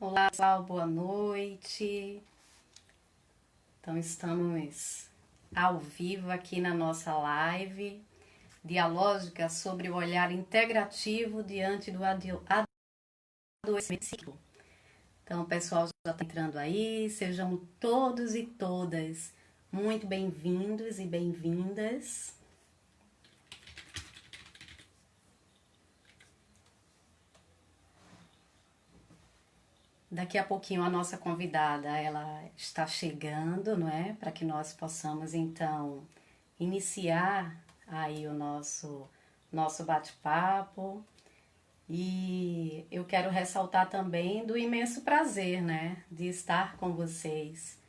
Olá, pessoal, boa noite. Então, estamos ao vivo aqui na nossa live dialógica sobre o olhar integrativo diante do adoecimento. Então, o pessoal já está entrando aí, sejam todos e todas muito bem-vindos e bem-vindas. Daqui a pouquinho a nossa convidada, ela está chegando, não é? Para que nós possamos então iniciar aí o nosso bate-papo. E eu quero ressaltar também do imenso prazer, né, de estar com vocês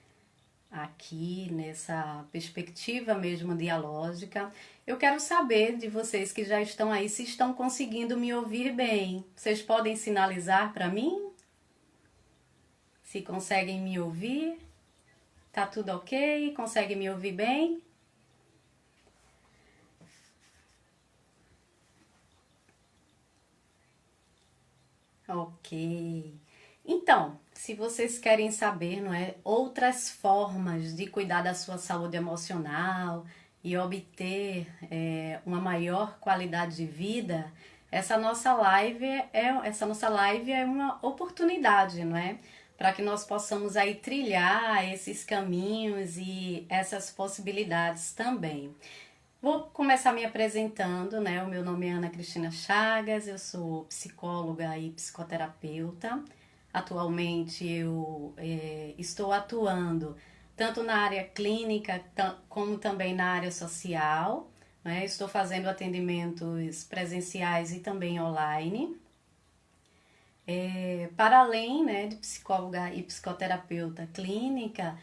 aqui nessa perspectiva mesmo dialógica. Eu quero saber de vocês que já estão aí se estão conseguindo me ouvir bem. Vocês podem sinalizar para mim? Se conseguem me ouvir? Tá tudo ok? Conseguem me ouvir bem? Ok. Então, se vocês querem saber, não é, outras formas de cuidar da sua saúde emocional e obter uma maior qualidade de vida, essa nossa live é uma oportunidade, não é? Para que nós possamos aí trilhar esses caminhos e essas possibilidades também. Vou começar me apresentando, né? O meu nome é Ana Cristina Chagas, eu sou psicóloga e psicoterapeuta. Atualmente eu estou atuando tanto na área clínica como também na área social, né? Estou fazendo atendimentos presenciais e também online. Para além, né, de psicóloga e psicoterapeuta clínica,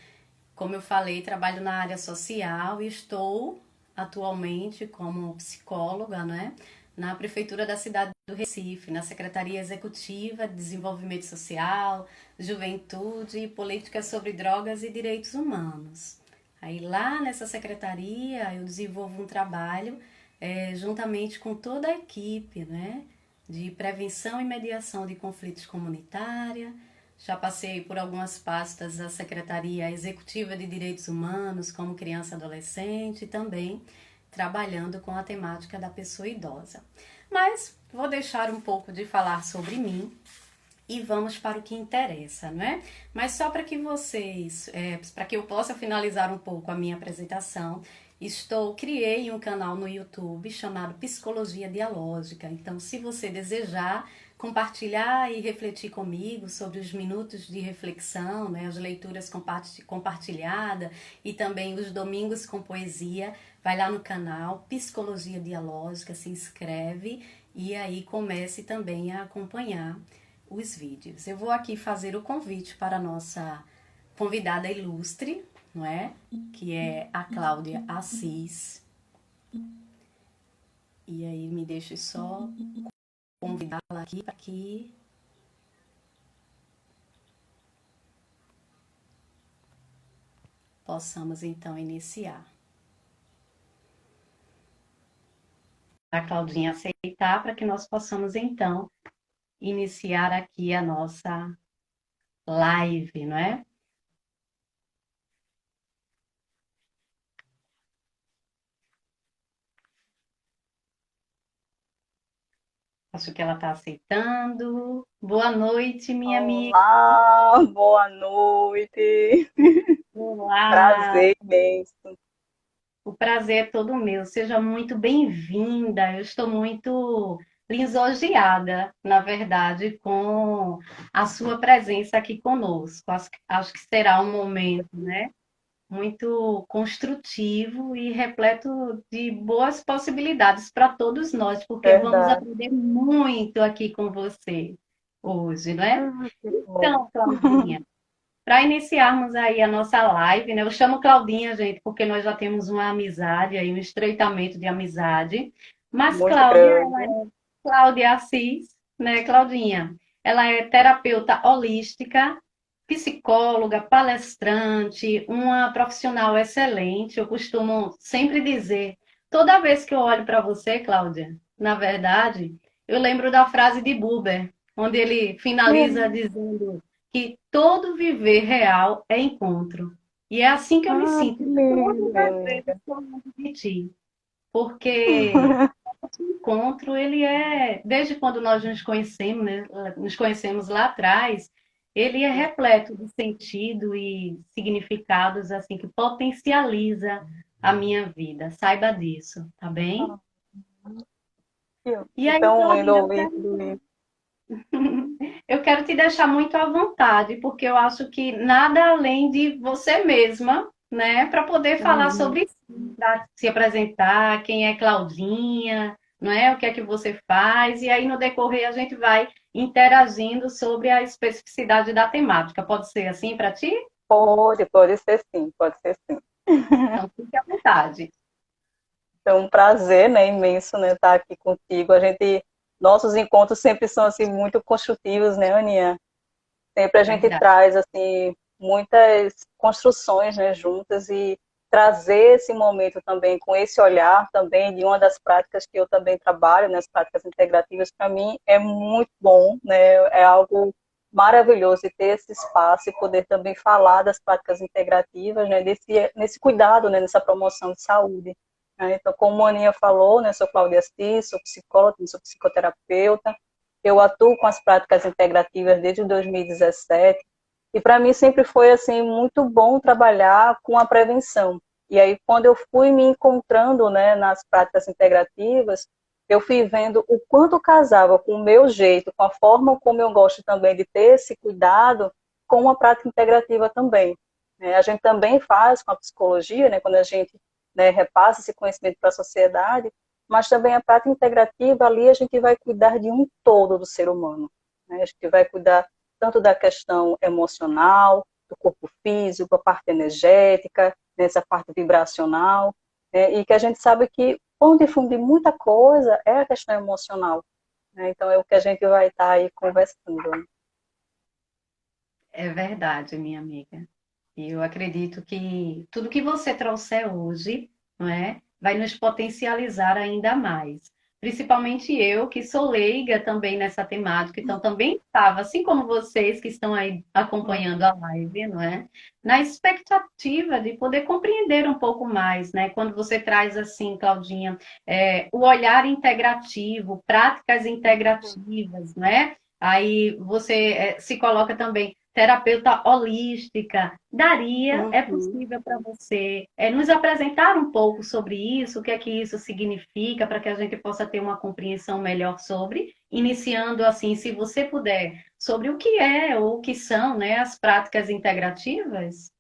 como eu falei, trabalho na área social e estou atualmente como psicóloga, né, na Prefeitura da cidade do Recife, na Secretaria Executiva de Desenvolvimento Social, Juventude e Políticas sobre Drogas e Direitos Humanos. Aí lá nessa secretaria eu desenvolvo um trabalho juntamente com toda a equipe, né, de prevenção e mediação de conflitos comunitária. Já passei por algumas pastas da Secretaria Executiva de Direitos Humanos, como criança e adolescente, e também trabalhando com a temática da pessoa idosa. Mas vou deixar um pouco de falar sobre mim e vamos para o que interessa, não é? Mas só para que vocês, para que eu possa finalizar um pouco a minha apresentação, criei um canal no YouTube chamado Psicologia Dialógica. Então, se você desejar compartilhar e refletir comigo sobre os minutos de reflexão, né, as leituras compartilhadas e também os domingos com poesia, vai lá no canal Psicologia Dialógica, se inscreve e aí comece também a acompanhar os vídeos. Eu vou aqui fazer o convite para a nossa convidada ilustre, não é? Que é a Cláudia Assis. E aí me deixe só convidá-la aqui para que possamos então iniciar. A Claudinha aceitar para que nós possamos então iniciar aqui a nossa live, não é? Acho que ela está aceitando. Boa noite, minha amiga. Olá, boa noite. Olá, Prazer imenso. o prazer é todo meu. Seja muito bem-vinda. Eu estou muito lisonjeada, na verdade, com a sua presença aqui conosco. Acho que será um momento, né, muito construtivo e repleto de boas possibilidades para todos nós, porque vamos Verdade. aprender muito aqui com você hoje, não é? Que bom. Então, Claudinha, para iniciarmos aí a nossa live, né? Eu chamo Claudinha, gente, porque nós já temos uma amizade aí, um estreitamento de amizade. Mas Muito Cláudia, ela grande. é Cláudia Assis, né, Claudinha? Ela é terapeuta holística, psicóloga, palestrante, uma profissional excelente. Eu costumo sempre dizer, toda vez que eu olho para você, Cláudia, na verdade, eu lembro da frase de Buber, onde ele finaliza dizendo que todo viver real é encontro. E é assim que eu me Ah, sinto que lindo, todas minha as vezes amiga. falando de ti. Porque esse encontro, ele é, desde quando nós nos conhecemos, né, nos conhecemos lá atrás, ele é repleto de sentido e significados assim que potencializa a minha vida. Saiba disso, tá bem? Ah, E que aí, tão lindo Claudinha, ouvir tudo isso. eu quero te deixar muito à vontade, porque eu acho que nada além de você mesma, né, para poder falar Uhum. sobre si, para se apresentar, quem é Claudinha, não é? O que é que você faz, e aí no decorrer a gente vai interagindo sobre a especificidade da temática. Pode ser assim para ti? Pode ser sim, pode ser sim. Então fique à vontade. É um prazer, né, imenso, né, estar aqui contigo. Nossos encontros sempre são assim muito construtivos, né, Aninha? Sempre a gente Verdade. traz assim muitas construções, né, juntas e trazer esse momento também com esse olhar também de uma das práticas que eu também trabalho, nas práticas integrativas, para mim é muito bom, né? É algo maravilhoso de ter esse espaço e poder também falar das práticas integrativas, né? Nesse cuidado, né? Nessa promoção de saúde. Né? Então, como a Aninha falou, né? Sou Cláudia Assis, sou psicóloga, sou psicoterapeuta, eu atuo com as práticas integrativas desde 2017 e para mim sempre foi assim muito bom trabalhar com a prevenção. E aí quando eu fui me encontrando, né, nas práticas integrativas, eu fui vendo o quanto casava com o meu jeito, com a forma como eu gosto também de ter esse cuidado com a prática integrativa também. A gente também faz com a psicologia, né, quando a gente, né, repassa esse conhecimento para a sociedade, mas também a prática integrativa, ali a gente vai cuidar de um todo do ser humano. Né? A gente vai cuidar tanto da questão emocional, do corpo físico, a parte energética, nessa parte vibracional, e que a gente sabe que onde funde muita coisa é a questão emocional. Né? Então é o que a gente vai estar aí conversando. É verdade, minha amiga. E eu acredito que tudo que você trouxer hoje, não é, vai nos potencializar ainda mais. Principalmente eu, que sou leiga também nessa temática, então também estava, assim como vocês que estão aí acompanhando a live, não é? Na expectativa de poder compreender um pouco mais, né? Quando você traz assim, Claudinha, o olhar integrativo, práticas integrativas, não é? Aí você se coloca também terapeuta holística. Daria, é Uhum. possível para você nos apresentar um pouco sobre isso, o que é que isso significa, para que a gente possa ter uma compreensão melhor sobre, iniciando assim, se você puder, sobre o que é ou o que são, né, as práticas integrativas?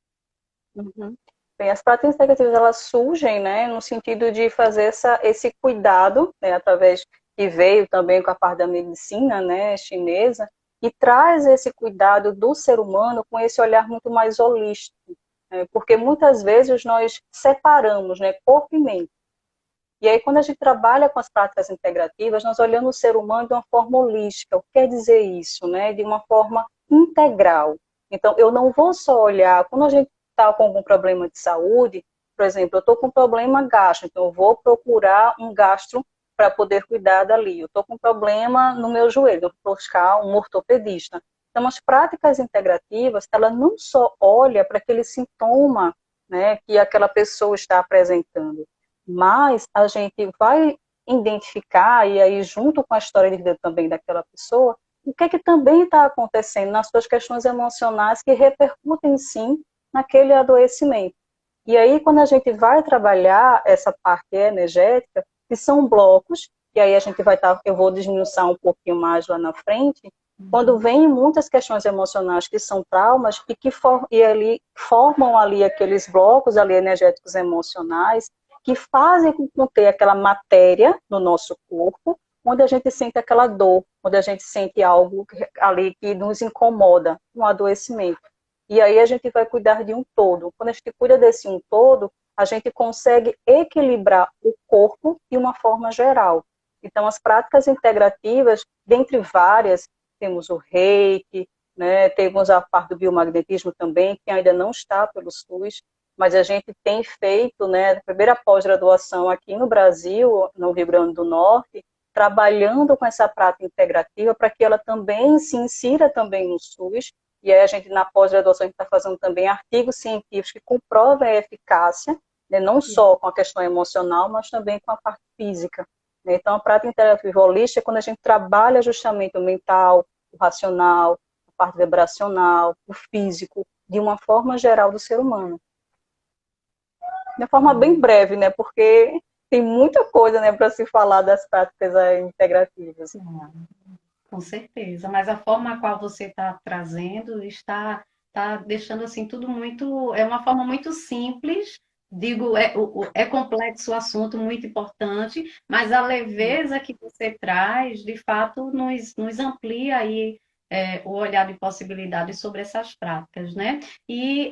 Uhum. Bem, as práticas integrativas elas surgem, né, no sentido de fazer esse cuidado, né, através que veio também com a parte da medicina, né, chinesa, e traz esse cuidado do ser humano com esse olhar muito mais holístico, né, porque muitas vezes nós separamos, né, corpo e mente. E aí, quando a gente trabalha com as práticas integrativas, nós olhamos o ser humano de uma forma holística. O que quer dizer isso? Né? De uma forma integral. Então, eu não vou só olhar, quando a gente está com algum problema de saúde, por exemplo, eu estou com um problema gastro, então eu vou procurar um gastro para poder cuidar dali. Eu estou com um problema no meu joelho, eu vou buscar um ortopedista. Então, as práticas integrativas, ela não só olha para aquele sintoma, né, que aquela pessoa está apresentando, mas a gente vai identificar, e aí junto com a história de vida também daquela pessoa, o que é que também está acontecendo nas suas questões emocionais que repercutem sim naquele adoecimento. E aí quando a gente vai trabalhar essa parte energética, que são blocos, e aí a gente vai estar, eu vou desmiuçar um pouquinho mais lá na frente, quando vem muitas questões emocionais que são traumas e ali formam ali aqueles blocos ali energéticos emocionais que fazem com que aquela matéria no nosso corpo, onde a gente sente aquela dor, onde a gente sente algo ali que nos incomoda, um adoecimento. E aí a gente vai cuidar de um todo. Quando a gente cuida desse um todo, a gente consegue equilibrar o corpo de uma forma geral. Então, as práticas integrativas, dentre várias, temos o Reiki, né, temos a parte do biomagnetismo também, que ainda não está pelo SUS, mas a gente tem feito, né, a primeira pós-graduação aqui no Brasil, no Rio Grande do Norte, trabalhando com essa prática integrativa para que ela também se insira também no SUS, e aí a gente, na pós-graduação, a gente está fazendo também artigos científicos que comprovam a eficácia, né, não só com a questão emocional, mas também com a parte física. Né? Então, a prática integrativa holística é quando a gente trabalha justamente o mental, o racional, a parte vibracional, o físico, de uma forma geral do ser humano. De uma forma bem breve, né? Porque tem muita coisa, né, para se falar das práticas integrativas. Com certeza, mas a forma a qual você está trazendo está deixando assim tudo muito, é uma forma muito simples, digo, é complexo o assunto, muito importante, mas a leveza que você traz, de fato, nos amplia aí o olhar de possibilidades sobre essas práticas, né? E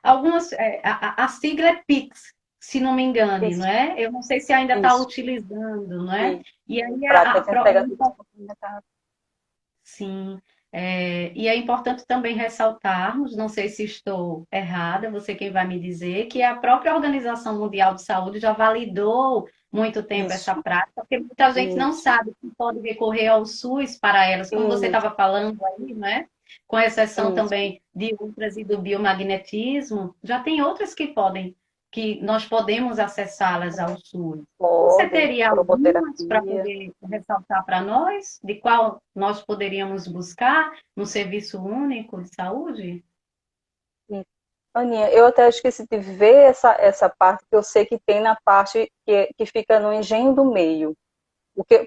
algumas, a sigla é PIX, se não me engane, não Isso, é? Eu não sei se ainda está isso. utilizando, não é? E E aí práticas integrativas complementares. sim, e é importante também ressaltarmos, não sei se estou errada, você quem vai me dizer, que a própria Organização Mundial de Saúde já validou muito tempo essa Isso, prática, porque muita gente não isso, sabe que pode recorrer ao SUS para elas, como você isso, estava falando aí, né? Com exceção isso. também de outras e do biomagnetismo, já tem outras que podem, que nós podemos acessá-las ao SUS. Você Podem, teria algumas para cromoterapia. poder ressaltar para nós, de qual nós poderíamos buscar no Serviço Único de Saúde? Isso. Aninha, eu até esqueci de ver essa parte que eu sei que tem na parte que fica no engenho do meio.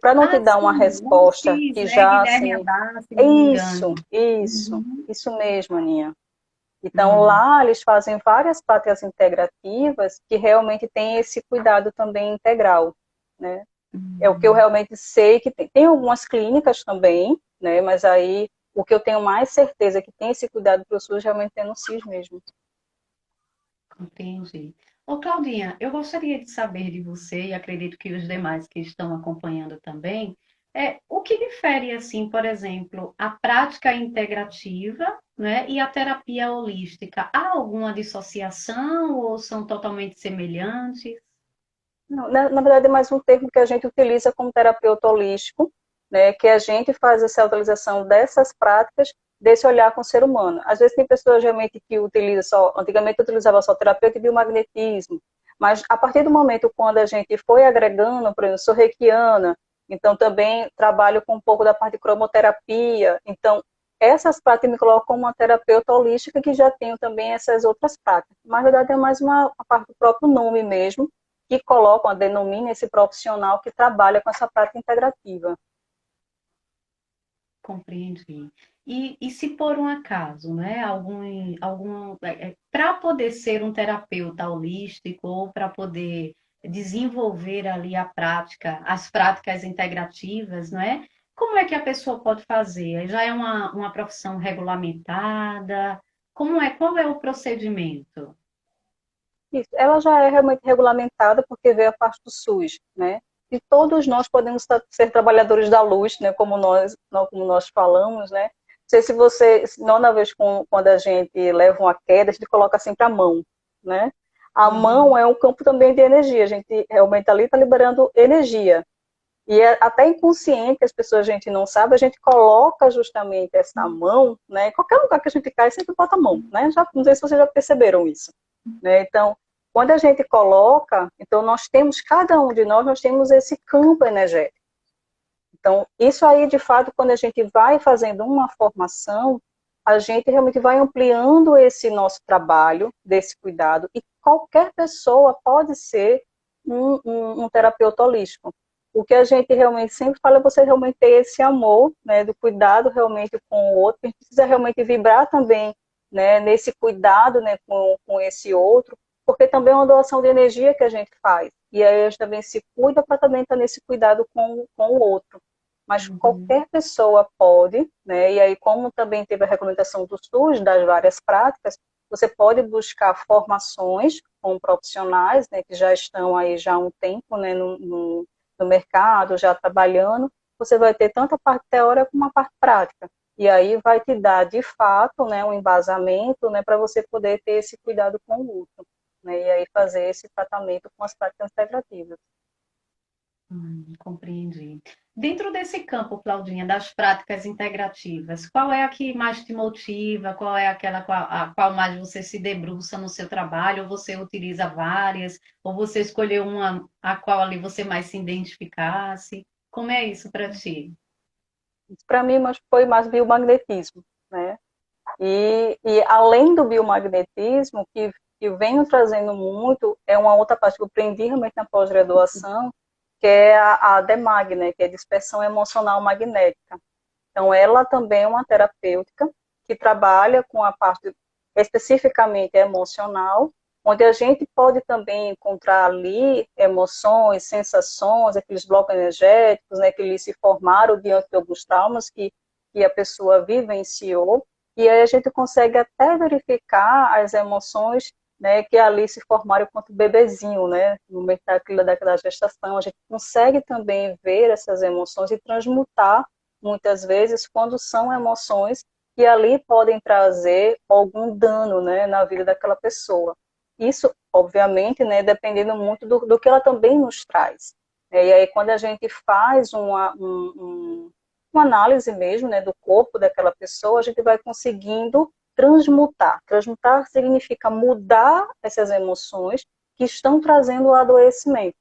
Para não te Ah, dar uma sim, lá no resposta CIS, que né? já Guilherme assim. Haddad, se não me Isso, engano. isso, Uhum. isso mesmo, Aninha. Então, Hum, lá eles fazem várias práticas integrativas que realmente têm esse cuidado também integral, né? É o que eu hum. realmente sei que tem algumas clínicas também, né? Mas aí o que eu tenho mais certeza que tem esse cuidado para o SUS realmente é no CIS mesmo. Entendi. Ô, Claudinha, eu gostaria de saber de você, e acredito que os demais que estão acompanhando também, o que difere, assim, por exemplo, a prática integrativa, né, e a terapia holística? Há alguma dissociação ou são totalmente semelhantes? Não, na verdade, é mais um termo que a gente utiliza como terapeuta holístico, né, que a gente faz essa utilização dessas práticas, desse olhar com o ser humano. Às vezes tem pessoas realmente que utilizam só, antigamente utilizava só terapeuta e biomagnetismo, mas a partir do momento quando a gente foi agregando, por exemplo, sou reikiana, então também trabalho com um pouco da parte de cromoterapia, então essas práticas me colocam como uma terapeuta holística que já tenho também essas outras práticas. Mas, na verdade, é mais uma parte do próprio nome mesmo, que colocam, denomina esse profissional que trabalha com essa prática integrativa. Compreendi. E se por um acaso, né, para poder ser um terapeuta holístico ou para poder desenvolver ali a prática, as práticas integrativas, não é? Como é que a pessoa pode fazer? Já é uma profissão regulamentada? Qual é o procedimento? Isso. Ela já é realmente regulamentada porque veio a parte do SUS, né? E todos nós podemos ser trabalhadores da luz, né? Como nós falamos, né? Não sei se você, nona vez quando a gente leva uma queda, a gente coloca sempre a mão, né? A mão Uhum. é um campo também de energia. A gente realmente ali está liberando energia. E é até inconsciente, as pessoas a gente não sabe, a gente coloca justamente essa mão, né? Qualquer lugar que a gente cai, sempre bota a mão, né? Já, não sei se vocês já perceberam isso, né? Então, quando a gente coloca, então nós temos, cada um de nós temos esse campo energético. Então, isso aí, de fato, quando a gente vai fazendo uma formação, a gente realmente vai ampliando esse nosso trabalho, desse cuidado, e qualquer pessoa pode ser um terapeuta holístico. O que a gente realmente sempre fala é você realmente ter esse amor, né, do cuidado realmente com o outro, a gente precisa realmente vibrar também, né, nesse cuidado, né, com esse outro, porque também é uma doação de energia que a gente faz, e aí a gente também se cuida para também estar nesse cuidado com o outro. Mas Uhum. qualquer pessoa pode, né? E aí, como também teve a recomendação do SUS das várias práticas, você pode buscar formações com profissionais, né, que já estão aí já há um tempo, né, no mercado, já trabalhando. Você vai ter tanto a parte teórica como a parte prática. E aí vai te dar, de fato, né, um embasamento, né, para você poder ter esse cuidado com o outro, né, e aí fazer esse tratamento com as práticas integrativas. Compreendi. Dentro desse campo, Claudinha, das práticas integrativas, qual é a que mais te motiva? Qual é aquela a qual mais você se debruça no seu trabalho? Ou você utiliza várias? Ou você escolheu uma a qual ali você mais se identificasse? Como é isso para ti? Para mim, mas foi mais biomagnetismo, né? E além do biomagnetismo, que venho trazendo muito, é uma outra parte que eu aprendi realmente na pós-graduação, que é a DEMAG, né, que é dispersão emocional magnética. Então, ela também é uma terapêutica que trabalha com a parte especificamente emocional, onde a gente pode também encontrar ali emoções, sensações, aqueles blocos energéticos, né, que eles se formaram diante de alguns traumas que a pessoa vivenciou, e aí a gente consegue até verificar as emoções, né, que ali se formaram enquanto bebezinho, né, no meio daquela gestação. A gente consegue também ver essas emoções e transmutar muitas vezes quando são emoções que ali podem trazer algum dano, né, na vida daquela pessoa. Isso, obviamente, né, dependendo muito do que ela também nos traz. E aí, quando a gente faz uma análise mesmo, né, do corpo daquela pessoa, a gente vai conseguindo transmutar. Transmutar significa mudar essas emoções que estão trazendo o adoecimento.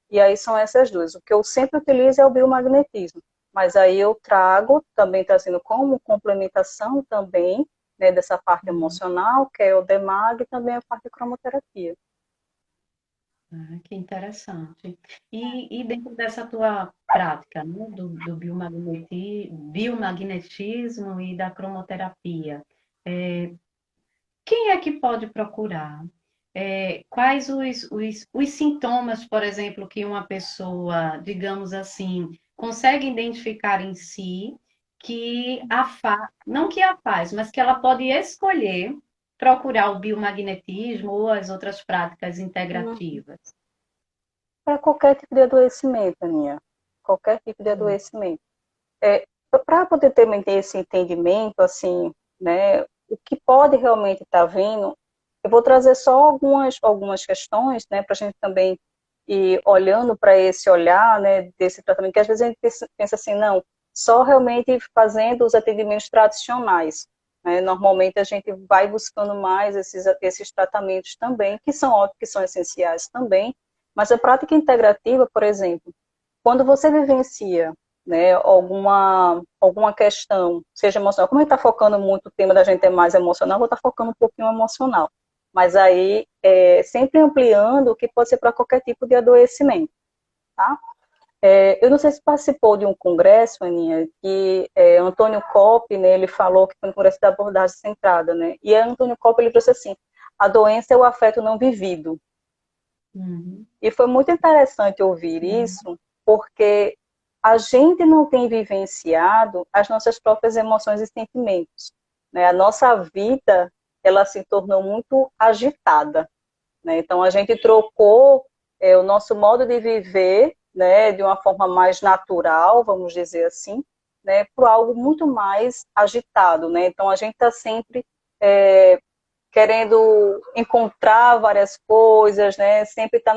E aí são essas duas. O que eu sempre utilizo é o biomagnetismo, mas aí eu trago, também trazendo como complementação também, né, dessa parte emocional, que é o DEMAG, e também a parte de cromoterapia. Ah, que interessante. E dentro dessa tua prática, né, do biomagnetismo e da cromoterapia, quem é que pode procurar? Quais os sintomas, por exemplo, que uma pessoa, digamos assim, consegue identificar em si que não que a faz, mas que ela pode escolher procurar o biomagnetismo ou as outras práticas integrativas? É qualquer tipo de adoecimento, Aninha. Qualquer tipo de Hum. adoecimento. É, para poder ter esse entendimento, assim, né, o que pode realmente estar vindo, eu vou trazer só algumas questões, né, para a gente também ir olhando para esse olhar, né, desse tratamento, que às vezes a gente pensa assim, não, só realmente fazendo os atendimentos tradicionais, né, normalmente a gente vai buscando mais esses tratamentos também, que são ótimos, que são essenciais também, mas a prática integrativa, por exemplo, quando você vivencia, né, alguma questão, seja emocional, como a gente está focando muito, o tema da gente é mais emocional, vou estar focando um pouquinho emocional, mas aí sempre ampliando o que pode ser para qualquer tipo de adoecimento, tá? Eu não sei se participou de um congresso, Aninha, que Antônio Coppe, né, ele falou que foi um congresso da abordagem centrada, né, e Antônio Coppe, ele trouxe assim, a doença é o afeto não vivido, Uhum. e foi muito interessante ouvir Sim. isso, porque a gente não tem vivenciado as nossas próprias emoções e sentimentos, né? A nossa vida, ela se tornou muito agitada, né? Então a gente trocou o nosso modo de viver, né, de uma forma mais natural, vamos dizer assim, né, por algo muito mais agitado, né? Então a gente está sempre querendo encontrar várias coisas, né? Sempre está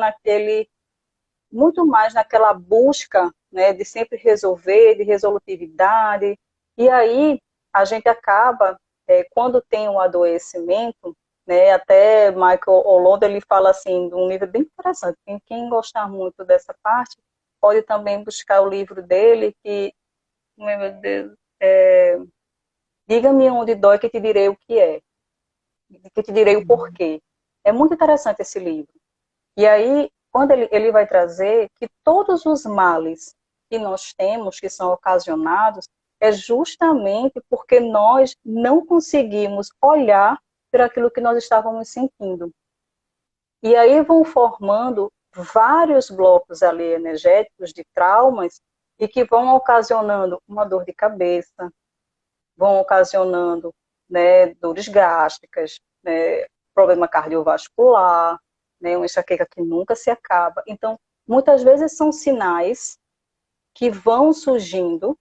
muito mais naquela busca, né, de sempre resolver, de resolutividade. E aí a gente acaba, quando tem um adoecimento, né, até Michael Olodo, ele fala assim, de um livro bem interessante. Quem gostar muito dessa parte, pode também buscar o livro dele, que, meu Deus, diga-me onde dói que te direi o que é, que te direi o porquê. É muito interessante esse livro. E aí, quando ele vai trazer que todos os males que nós temos, que são ocasionados, é justamente porque nós não conseguimos olhar para aquilo que nós estávamos sentindo. E aí vão formando vários blocos ali energéticos de traumas e que vão ocasionando uma dor de cabeça, vão ocasionando, né, dores gástricas, né, problema cardiovascular, né, uma enxaqueca que nunca se acaba. Então, muitas vezes são sinais que vão surgindo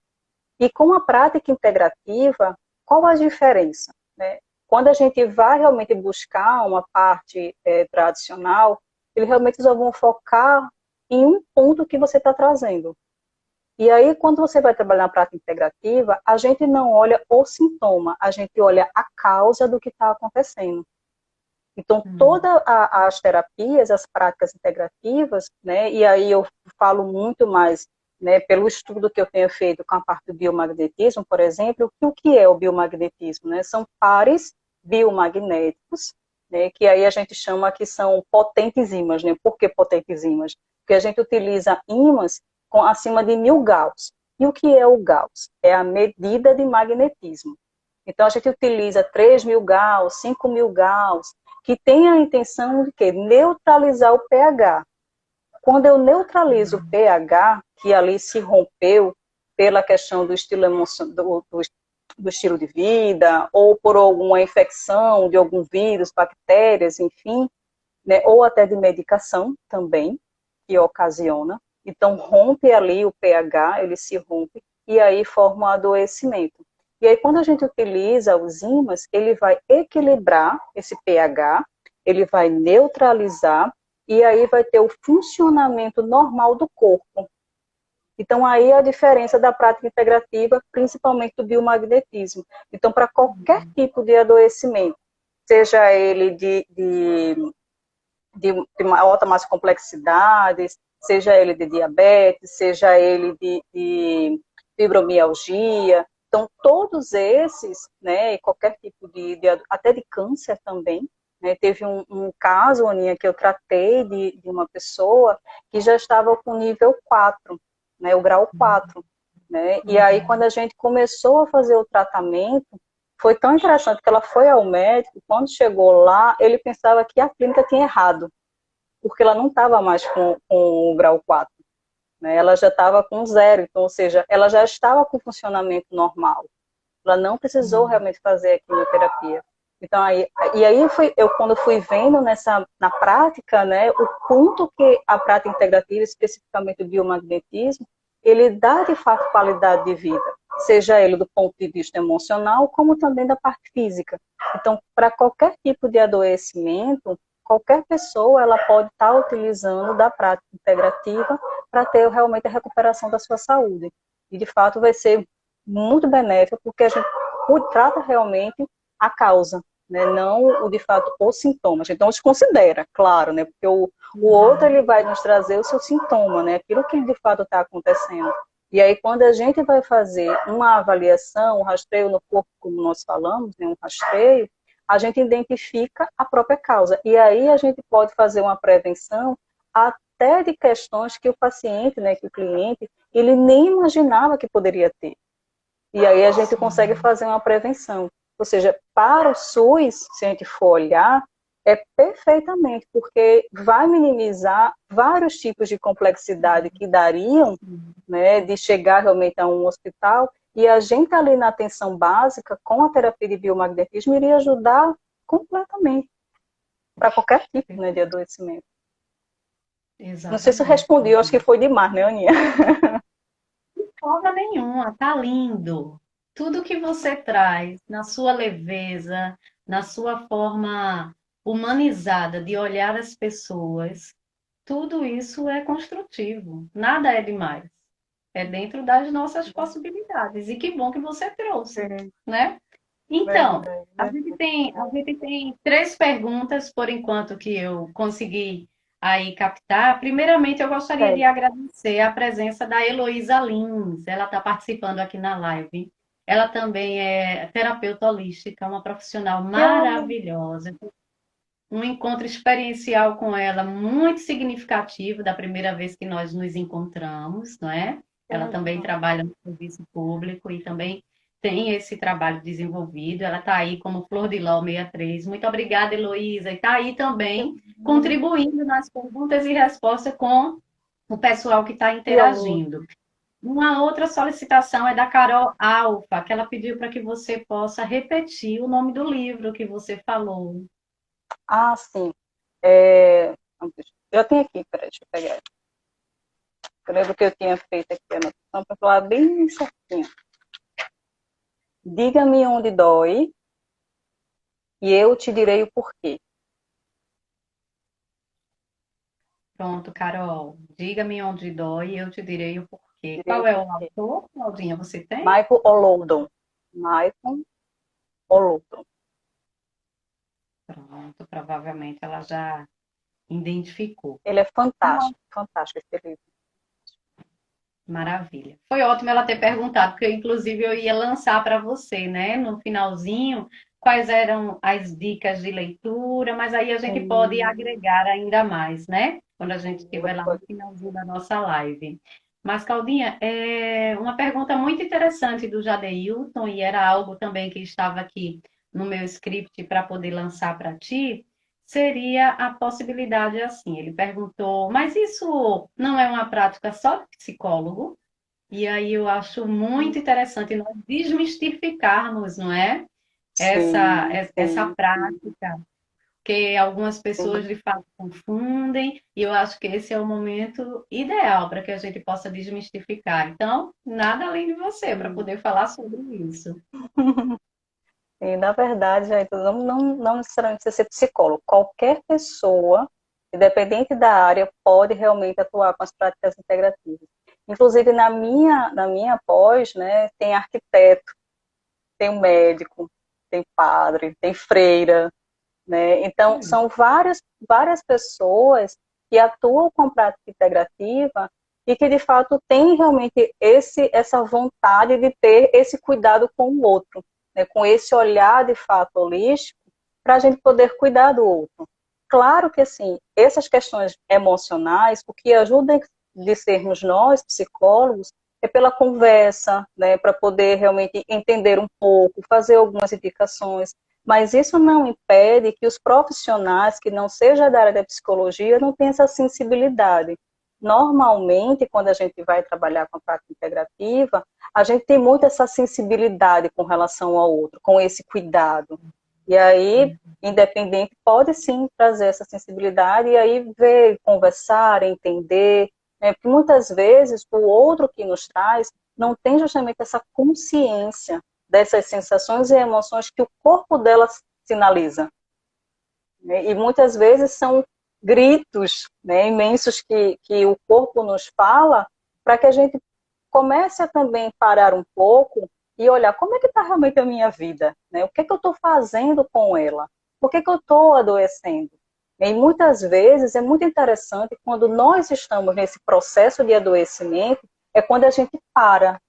e com a prática integrativa, qual a diferença? Né? Quando a gente vai realmente buscar uma parte tradicional, eles realmente só vão focar em um ponto que você está trazendo. E aí, quando você vai trabalhar na prática integrativa, a gente não olha o sintoma, a gente olha a causa do que está acontecendo. Então, Hum. todas as terapias, as práticas integrativas, né, e aí eu falo muito mais, né, pelo estudo que eu tenho feito com a parte do biomagnetismo, por exemplo, o que é o biomagnetismo? Né? São pares biomagnéticos, né, que aí a gente chama que são potentes ímãs. Né? Por que potentes ímãs? Porque a gente utiliza ímãs com acima de 1000 Gauss. E o que é o Gauss? É a medida de magnetismo. Então, a gente utiliza 3000 Gauss, 5000 Gauss, que tem a intenção de quê? Neutralizar o pH. Quando eu neutralizo o pH, que ali se rompeu pela questão do estilo do estilo de vida, ou por alguma infecção de algum vírus, bactérias, enfim, né, ou até de medicação também, que ocasiona. Então, rompe ali o pH, ele se rompe, e aí forma um adoecimento. E aí, quando a gente utiliza os ímãs, ele vai equilibrar esse pH, ele vai neutralizar, e aí vai ter o funcionamento normal do corpo. Então, aí a diferença da prática integrativa, principalmente do biomagnetismo. Então, para qualquer tipo de adoecimento, seja ele de alta mais complexidade, seja ele de diabetes, seja ele de fibromialgia. Então, todos esses, né, e qualquer tipo até de câncer também, né, teve um caso, Aninha, que eu tratei de uma pessoa que já estava com nível 4, né, o grau 4, né, e aí quando a gente começou a fazer o tratamento, foi tão interessante que ela foi ao médico, quando chegou lá, ele pensava que a clínica tinha errado, porque ela não estava mais com o grau 4, né? Ela já estava com 0, então, ou seja, ela já estava com funcionamento normal. Ela não precisou realmente fazer a quimioterapia. Então, aí eu quando fui vendo na prática, né, o quanto que a prática integrativa, especificamente o biomagnetismo, ele dá de fato qualidade de vida, seja ele do ponto de vista emocional, como também da parte física. Então, para qualquer tipo de adoecimento, qualquer pessoa ela pode estar utilizando da prática integrativa para ter realmente a recuperação da sua saúde. E, de fato, vai ser muito benéfico, porque a gente trata realmente a causa, né? Não o de fato os sintomas. Então, se considera, claro, né? Porque o outro ele vai nos trazer o seu sintoma, né? Aquilo que de fato está acontecendo. E aí, quando a gente vai fazer uma avaliação, um rastreio no corpo, como nós falamos, né? Um rastreio, a gente identifica a própria causa. E aí a gente pode fazer uma prevenção até de questões que o paciente, né, que o cliente, ele nem imaginava que poderia ter. E aí a gente consegue fazer uma prevenção. Ou seja, para o SUS, se a gente for olhar, é perfeitamente, porque vai minimizar vários tipos de complexidade que dariam, né, de chegar realmente a um hospital, e a gente ali na atenção básica, com a terapia de biomagnetismo, iria ajudar completamente para qualquer tipo, né, de adoecimento. Não sei se eu Exatamente. respondi, eu acho que foi demais, né, Aninha? De forma nenhuma, tá lindo. Tudo que você traz na sua leveza, na sua forma humanizada de olhar as pessoas, tudo isso é construtivo. Nada é demais. É dentro das nossas possibilidades. E que bom que você trouxe, Sim, né? Então, verdade, a né? gente tem, a gente tem três perguntas, por enquanto, que eu consegui aí captar. Primeiramente, eu gostaria de É, agradecer a presença da Heloísa Lins. Ela está participando aqui na live. Ela também é terapeuta holística, uma profissional maravilhosa. Um encontro experiencial com ela muito significativo da primeira vez que nós nos encontramos, não é? Ela também trabalha no serviço público e também tem esse trabalho desenvolvido. Ela está aí como Flor de Ló 63. Muito obrigada, Heloísa. E está aí também contribuindo nas perguntas e respostas com o pessoal que está que amor. interagindo. Uma outra solicitação é da Carol Alfa, que ela pediu para que você possa repetir o nome do livro que você falou. Ah, sim. É... Eu tenho aqui, peraí, deixa eu pegar. Eu lembro que eu tinha feito aqui a anotação para falar bem certinho. Diga-me onde dói e eu te direi o porquê. Pronto, Carol. Diga-me onde dói e eu te direi o porquê. Ok. Qual é Direito o que autor, Claudinha? Você tem? Michael O'Loudon. Michael O'Loudon. Pronto, provavelmente ela já identificou. Ele é Ah, fantástico, fantástico esse livro. maravilha. Foi ótimo ela ter perguntado, porque inclusive eu ia lançar para você, né, no finalzinho, quais eram as dicas de leitura, mas aí a gente pode Hum, agregar ainda mais, né? Quando a gente estiver lá no depois- finalzinho da nossa live. Mas, Claudinha, é uma pergunta muito interessante do Jadeilton, e era algo também que estava aqui no meu script para poder lançar para ti, seria a possibilidade assim. Ele perguntou, mas isso não é uma prática só de psicólogo? E aí eu acho muito interessante nós desmistificarmos, não é? Essa, sim, essa sim, sim, prática, que algumas pessoas sim. de fato confundem, e eu acho que esse é o momento ideal para que a gente possa desmistificar. Então, nada além de você para Sim. poder falar sobre isso. E, na verdade, não necessariamente precisa ser psicólogo. Qualquer pessoa, independente da área, pode realmente atuar com as práticas integrativas. Inclusive, na minha pós, né, tem arquiteto, tem um médico, tem padre, tem freira, né? Então, são várias pessoas que atuam com prática integrativa e que, de fato, têm realmente essa vontade de ter esse cuidado com o outro, né? Com esse olhar, de fato, holístico, para a gente poder cuidar do outro. Claro que, assim, essas questões emocionais, o que ajuda de sermos nós, psicólogos, é pela conversa, né, para poder realmente entender um pouco, fazer algumas indicações, mas isso não impede que os profissionais que não sejam da área da psicologia não tenham essa sensibilidade. Normalmente, quando a gente vai trabalhar com a prática integrativa, a gente tem muito essa sensibilidade com relação ao outro, com esse cuidado. E aí, independente, pode sim trazer essa sensibilidade e aí ver, conversar, entender, né? Porque muitas vezes o outro que nos traz não tem justamente essa consciência dessas sensações e emoções que o corpo dela sinaliza, né? E muitas vezes são gritos, né, imensos que o corpo nos fala para que a gente comece a também parar um pouco e olhar como é que está realmente a minha vida, né? O que é que eu estou fazendo com ela? Por que, que eu estou adoecendo? E muitas vezes é muito interessante quando nós estamos nesse processo de adoecimento, é quando a gente para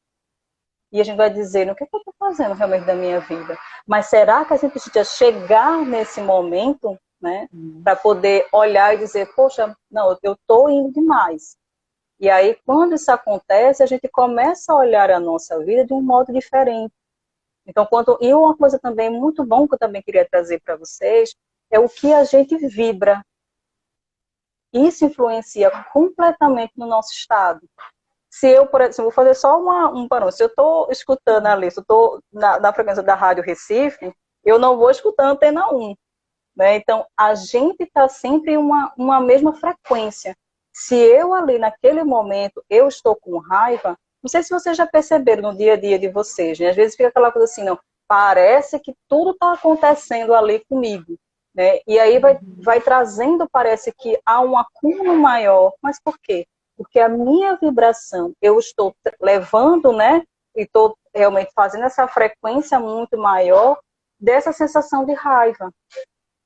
e a gente vai dizer, o que é que eu estou fazendo realmente da minha vida? Mas será que a gente precisa chegar nesse momento, né, para poder olhar e dizer, poxa, não, eu estou indo demais. E aí, quando isso acontece, a gente começa a olhar a nossa vida de um modo diferente. Então, e uma coisa também muito bom que eu também queria trazer para vocês é o que a gente vibra. Isso influencia completamente no nosso estado. Se eu, por exemplo, vou fazer só um parâmetro, se eu estou escutando ali, se eu estou na frequência da Rádio Recife, eu não vou escutando Antena 1. Né? Então, a gente está sempre em uma mesma frequência. Se eu ali, naquele momento, eu estou com raiva, não sei se vocês já perceberam no dia a dia de vocês, né? Às vezes fica aquela coisa assim, não, parece que tudo está acontecendo ali comigo. Né? E aí vai trazendo, parece que há um acúmulo maior. Mas por quê? Porque a minha vibração, eu estou levando, né? E estou realmente fazendo essa frequência muito maior dessa sensação de raiva.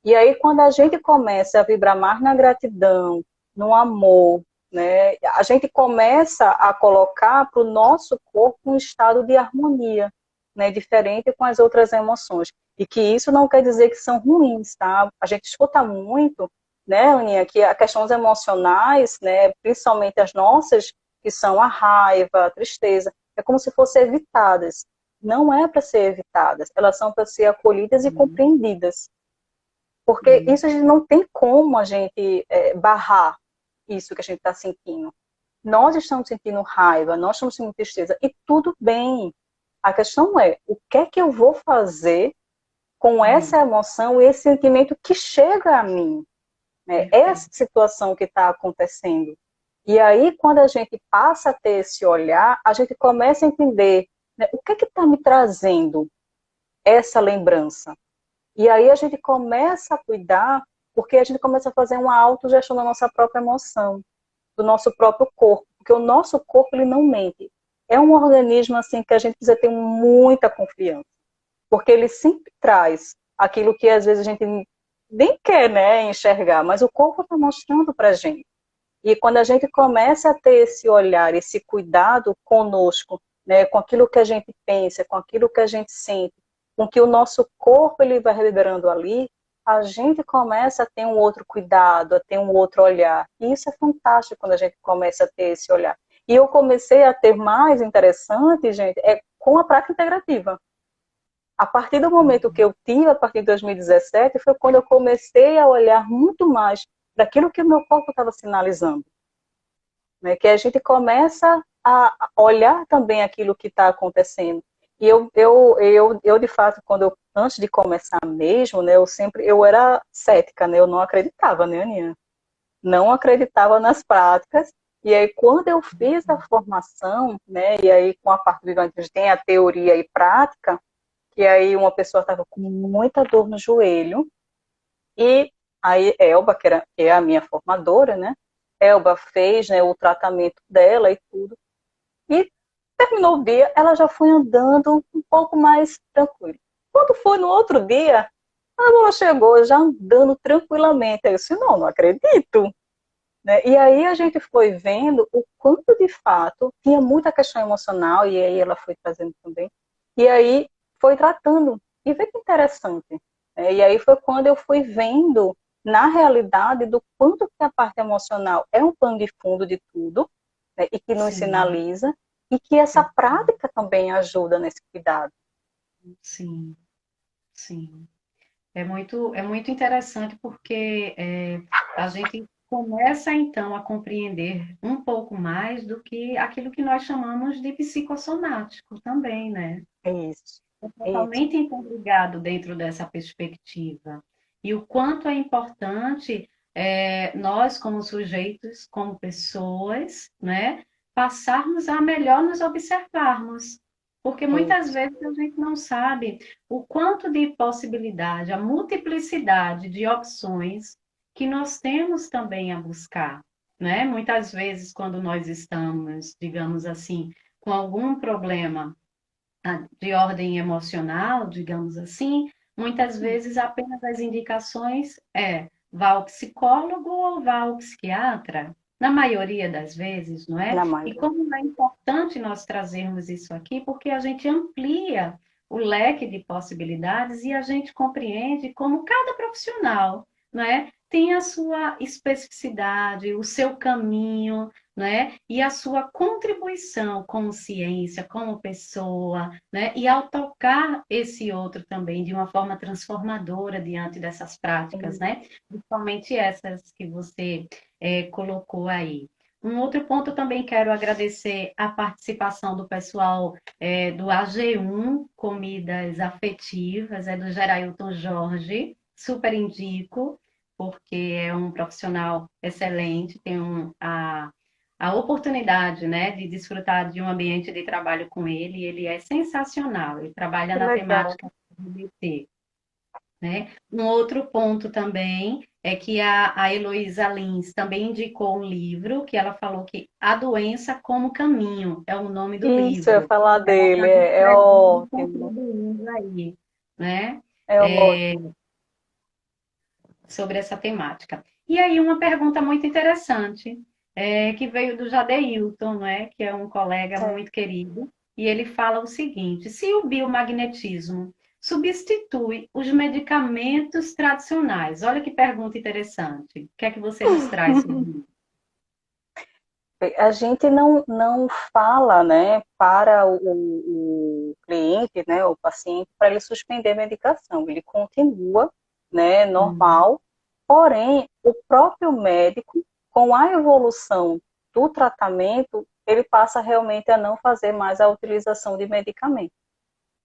E aí, quando a gente começa a vibrar mais na gratidão, no amor, né, a gente começa a colocar para o nosso corpo um estado de harmonia, né, diferente com as outras emoções. E que isso não quer dizer que são ruins, tá? A gente escuta muito, né, Aninha, que as questões emocionais, né, principalmente as nossas, que são a raiva, a tristeza, é como se fossem evitadas. Não é para ser evitadas, elas são para ser acolhidas e Sim, compreendidas. Porque sim. isso a gente não tem como a gente barrar isso que a gente está sentindo. Nós estamos sentindo raiva, nós estamos sentindo tristeza, e tudo bem. A questão é, o que é que eu vou fazer com essa Isso, emoção e esse sentimento que chega a mim? Né? perfeito. Essa situação que está acontecendo. E aí, quando a gente passa a ter esse olhar, a gente começa a entender, né, o que está me trazendo essa lembrança. E aí a gente começa a cuidar, porque a gente começa a fazer uma autogestão da nossa própria emoção, do nosso próprio corpo. porque o nosso corpo, ele não mente. É um organismo, assim, que a gente precisa ter muita confiança, porque ele sempre traz aquilo que às vezes a gente nem quer, né, enxergar, mas o corpo está mostrando para a gente. E quando a gente começa a ter esse olhar, esse cuidado conosco, né, com aquilo que a gente pensa, com aquilo que a gente sente, com que o nosso corpo ele vai reverberando ali, a gente começa a ter um outro cuidado, a ter um outro olhar. E isso é fantástico quando a gente começa a ter esse olhar. E eu comecei a ter mais interessante, gente, é com a prática integrativa. A partir do momento que eu tive, a partir de 2017, foi quando eu comecei a olhar muito mais daquilo que o meu corpo estava sinalizando, né? Que a gente começa a olhar também aquilo que está acontecendo. E eu, de fato, antes de começar mesmo, né, eu era cética, né? Eu não acreditava, né, Aninha? Não acreditava nas práticas. E aí, quando eu fiz a formação, né, e aí com a parte do Vivante, a gente tem a teoria e prática, que aí uma pessoa estava com muita dor no joelho, e aí Elba, que é a minha formadora, né? Elba fez, né, o tratamento dela e tudo. E terminou o dia, ela já foi andando um pouco mais tranquila. Quando foi no outro dia, ela chegou já andando tranquilamente. Aí eu disse, não acredito. Né? E aí a gente foi vendo o quanto de fato tinha muita questão emocional, e aí ela foi trazendo também. E aí foi tratando. E vê que interessante. Né? E aí foi quando eu fui vendo, na realidade, do quanto que a parte emocional é um pano de fundo de tudo, né? E que nos Sim, sinaliza, e que essa prática também ajuda nesse cuidado. sim, sim. É muito interessante porque a gente começa então a compreender um pouco mais do que aquilo que nós chamamos de psicossomático também, né? É isso. É É isso. totalmente interligado dentro dessa perspectiva. E o quanto é importante nós, como sujeitos, como pessoas, né, passarmos a melhor nos observarmos. Porque É muitas isso. vezes a gente não sabe o quanto de possibilidade, a multiplicidade de opções que nós temos também a buscar, né? Muitas vezes, quando nós estamos, digamos assim, com algum problema de ordem emocional, digamos assim, muitas vezes apenas as indicações vá ao psicólogo ou vá ao psiquiatra, na maioria das vezes, não é? Na E maioria. como é importante nós trazermos isso aqui, porque a gente amplia o leque de possibilidades e a gente compreende como cada profissional, não é? Tem a sua especificidade, o seu caminho, né? E a sua contribuição como ciência, como pessoa, né? E ao tocar esse outro também de uma forma transformadora diante dessas práticas, né? Principalmente essas que você colocou aí. Um outro ponto também quero agradecer a participação do pessoal do AG1, Comidas Afetivas, do Gerailton Jorge, super indico, porque é um profissional excelente, tem a oportunidade, né, de desfrutar de um ambiente de trabalho com ele, ele é sensacional, ele trabalha Que na legal. temática LGBT, né? Um outro ponto também é que a Heloísa Lins também indicou um livro que ela falou que A Doença como Caminho é o nome do Isso, eu ia livro. falar Ela dele. está É escrevendo e ótimo. contribuindo aí, né? É ótimo. Sobre essa temática. E aí uma pergunta muito interessante, que veio do Jadeilton, né, que é um colega É. muito querido, e ele fala o seguinte: se o biomagnetismo substitui os medicamentos tradicionais, olha que pergunta interessante. O que é que você nos traz sobre isso? A gente não fala, né, para o cliente, né, o paciente, para ele suspender a medicação. Ele continua, né, Hum, normal, porém, o próprio médico, com a evolução do tratamento, ele passa realmente a não fazer mais a utilização de medicamento.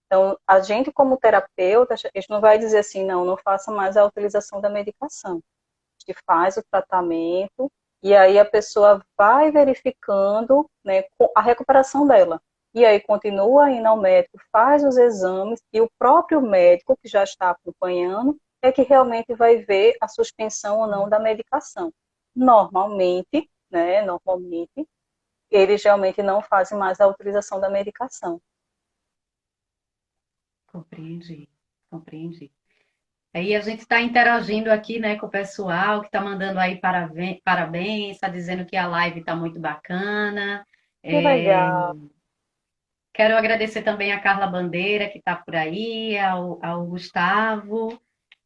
Então, a gente como terapeuta, a gente não vai dizer assim, não faça mais a utilização da medicação. A gente faz o tratamento e aí a pessoa vai verificando, né, a recuperação dela. E aí continua indo ao médico, faz os exames e o próprio médico que já está acompanhando é que realmente vai ver a suspensão ou não da medicação. Normalmente, né, normalmente eles realmente não fazem mais a utilização da medicação. Compreendi, compreendi. Aí a gente está interagindo aqui, né, com o pessoal que está mandando aí parabéns, está dizendo que a live está muito bacana. Que É, legal. quero agradecer também a Carla Bandeira, que está por aí, ao Gustavo,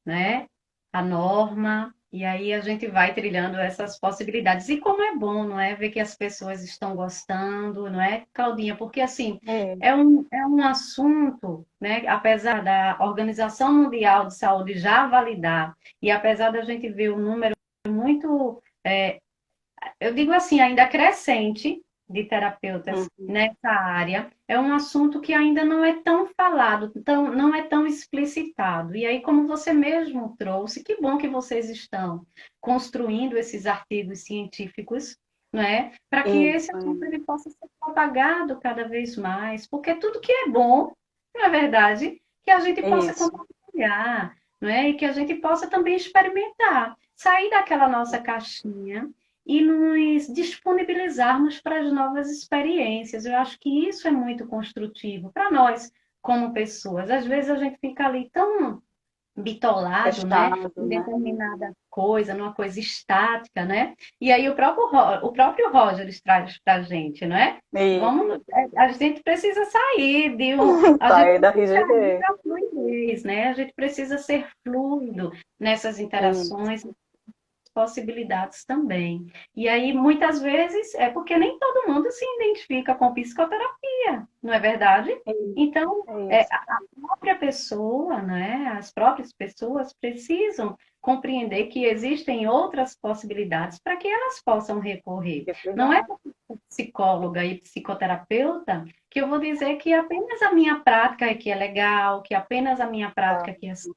né? A Norma. E aí a gente vai trilhando essas possibilidades. E como é bom, não é? Ver que as pessoas estão gostando, não é, Claudinha? Porque, assim, É, é um assunto, né? Apesar da Organização Mundial de Saúde já validar, e apesar da gente ver o número muito eu digo assim, ainda crescente de terapeutas uhum, nessa área, é um assunto que ainda não é tão falado, não é tão explicitado. E aí, como você mesmo trouxe, que bom que vocês estão construindo esses artigos científicos, não é? Para que esse assunto isso, ele possa ser propagado cada vez mais, porque tudo que é bom, não é verdade, que a gente possa isso. compartilhar, não é? E que a gente possa também experimentar, sair daquela nossa caixinha e nos disponibilizarmos para as novas experiências. Eu acho que isso é muito construtivo para nós, como pessoas. Às vezes a gente fica ali tão bitolado, né, Fechado, em né? determinada coisa, numa coisa estática, né? E aí o próprio Roger traz para a gente, não é? E A gente precisa sair a gente sair da precisa sair rigidez. da fluidez, né? A gente precisa ser fluido nessas Isso, interações, possibilidades também. E aí, muitas vezes, é porque nem todo mundo se identifica com psicoterapia, não é verdade? Então, isso. a própria pessoa, né, as próprias pessoas precisam compreender que existem outras possibilidades para que elas possam recorrer. Não é Disciplinar. porque sou psicóloga e psicoterapeuta que eu vou dizer que apenas a minha prática é que é legal, que apenas a minha prática é que é assim.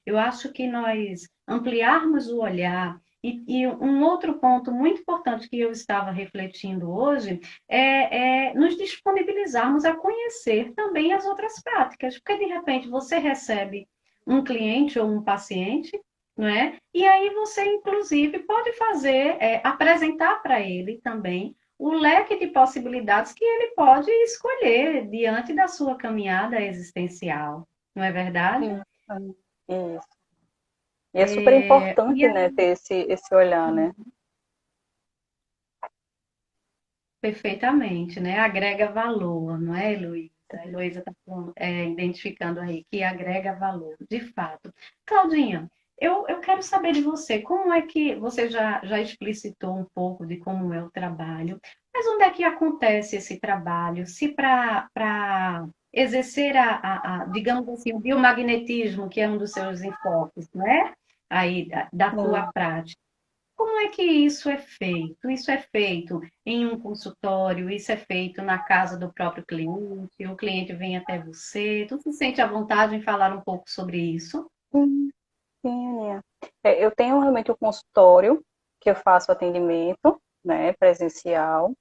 Eu acho que nós ampliarmos o olhar, e um outro ponto muito importante que eu estava refletindo hoje é nos disponibilizarmos a conhecer também as outras práticas, porque de repente você recebe um cliente ou um paciente, não é? E aí você, inclusive, pode apresentar para ele também o leque de possibilidades que ele pode escolher diante da sua caminhada existencial, não é verdade? Isso. Isso. E é super E importante, né, aí, ter esse olhar, né? perfeitamente, né? Agrega valor, não é, Heloísa? A Heloísa está identificando aí que agrega valor, de fato. Claudinha, eu quero saber de você, como é que você já explicitou um pouco de como é o trabalho, mas onde é que acontece esse trabalho? Se para exercer digamos assim, o biomagnetismo, que é um dos seus enfoques, né? Aí, da tua Sim. prática. Como é que isso é feito? Isso é feito em um consultório, isso é feito na casa do próprio cliente, o cliente vem até você. Tu se sente à vontade em falar um pouco sobre isso? Sim, sim, Aninha. Eu tenho realmente um consultório que eu faço atendimento, né, presencial.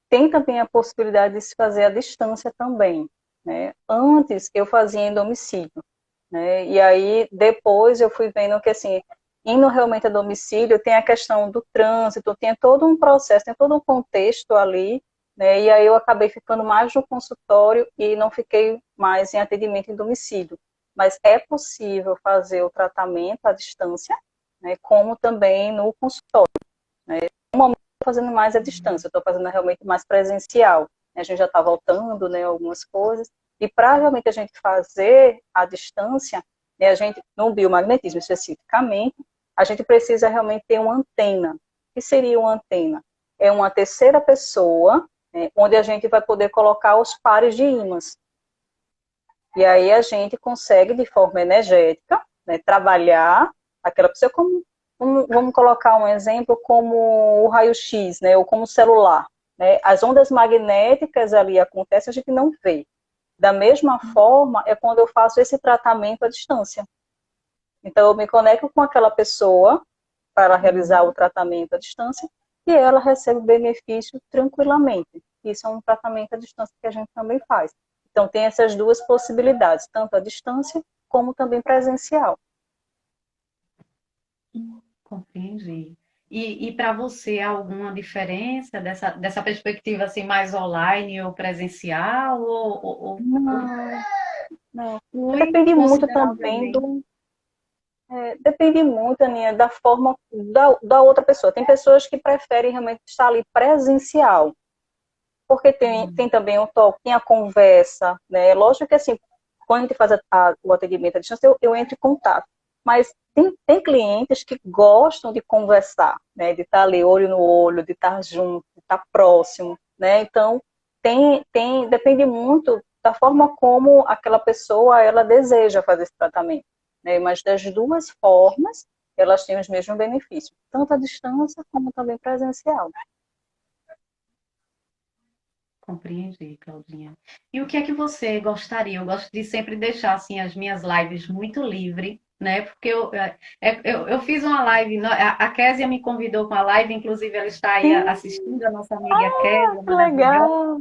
Tem também a possibilidade de se fazer à distância também, né? Antes eu fazia em domicílio, né? E aí depois eu fui vendo que assim, indo realmente a domicílio, tem a questão do trânsito, tem todo um processo, tem todo um contexto ali, né? E aí eu acabei ficando mais no consultório e não fiquei mais em atendimento em domicílio. Mas é possível fazer o tratamento à distância, né? Como também no consultório, né? No momento eu estou fazendo mais à distância, eu estou fazendo realmente mais presencial. A gente já está voltando, né? Algumas coisas. E para realmente a gente fazer à distância, né, a gente, no biomagnetismo especificamente, a gente precisa realmente ter uma antena. O que seria uma antena? É uma terceira pessoa, né, onde a gente vai poder colocar os pares de ímãs. E aí a gente consegue, de forma energética, né, trabalhar aquela pessoa como, vamos colocar um exemplo como o raio-x, né, ou como o celular. Né? As ondas magnéticas ali acontecem, a gente não vê. Da mesma forma, é quando eu faço esse tratamento à distância. Então, eu me conecto com aquela pessoa para realizar o tratamento à distância e ela recebe o benefício tranquilamente. Isso é um tratamento à distância que a gente também faz. Então, tem essas duas possibilidades, tanto à distância como também presencial. Compreendi. E para você, há alguma diferença dessa perspectiva assim, mais online ou presencial? Ou Não, não. flui Depende muito também consideravelmente? depende muito, Aninha, da forma da outra pessoa. Tem pessoas que preferem realmente estar ali presencial, porque tem também o toque, tem a conversa, né? Lógico que assim, quando a gente faz o atendimento à distância, eu entro em contato. Mas tem clientes que gostam de conversar, né? De estar ali olho no olho, de estar junto, de estar próximo, né? Então, depende muito da forma como aquela pessoa ela deseja fazer esse tratamento, né? Mas das duas formas, elas têm os mesmos benefícios, tanto à distância como também presencial. Compreendi, Claudinha. E o que é que você gostaria? Eu gosto de sempre deixar assim as minhas lives muito livre, né? Porque eu fiz uma live, a Késia me convidou com a live, inclusive ela está aí Sim, assistindo, a nossa amiga Késia, que maravilhosa, legal!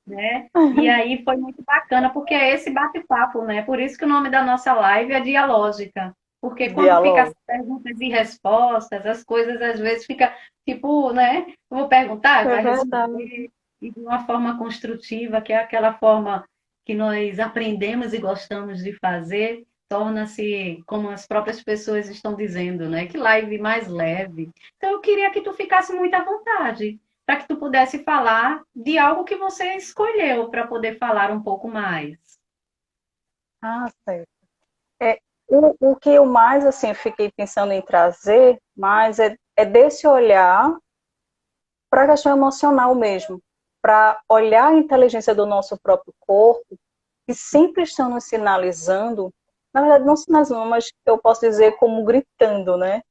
né? E aí foi muito bacana, porque é esse bate-papo, né? Por isso que o nome da nossa live é Dialógica. Porque quando fica as Diálogo. perguntas e respostas, as coisas às vezes fica tipo, né? Eu vou perguntar, É vai verdade. responder, e de uma forma construtiva, que é aquela forma que nós aprendemos e gostamos de fazer, torna-se, como as próprias pessoas estão dizendo, né? Que live mais leve. Então eu queria que tu ficasse muito à vontade para que tu pudesse falar de algo que você escolheu para poder falar um pouco mais. Ah, certo. É, o que eu mais assim fiquei pensando em trazer, mais é desse olhar para a questão emocional mesmo, para olhar a inteligência do nosso próprio corpo, que sempre estão nos sinalizando, na verdade não sinalizando, mas eu posso dizer como gritando, né?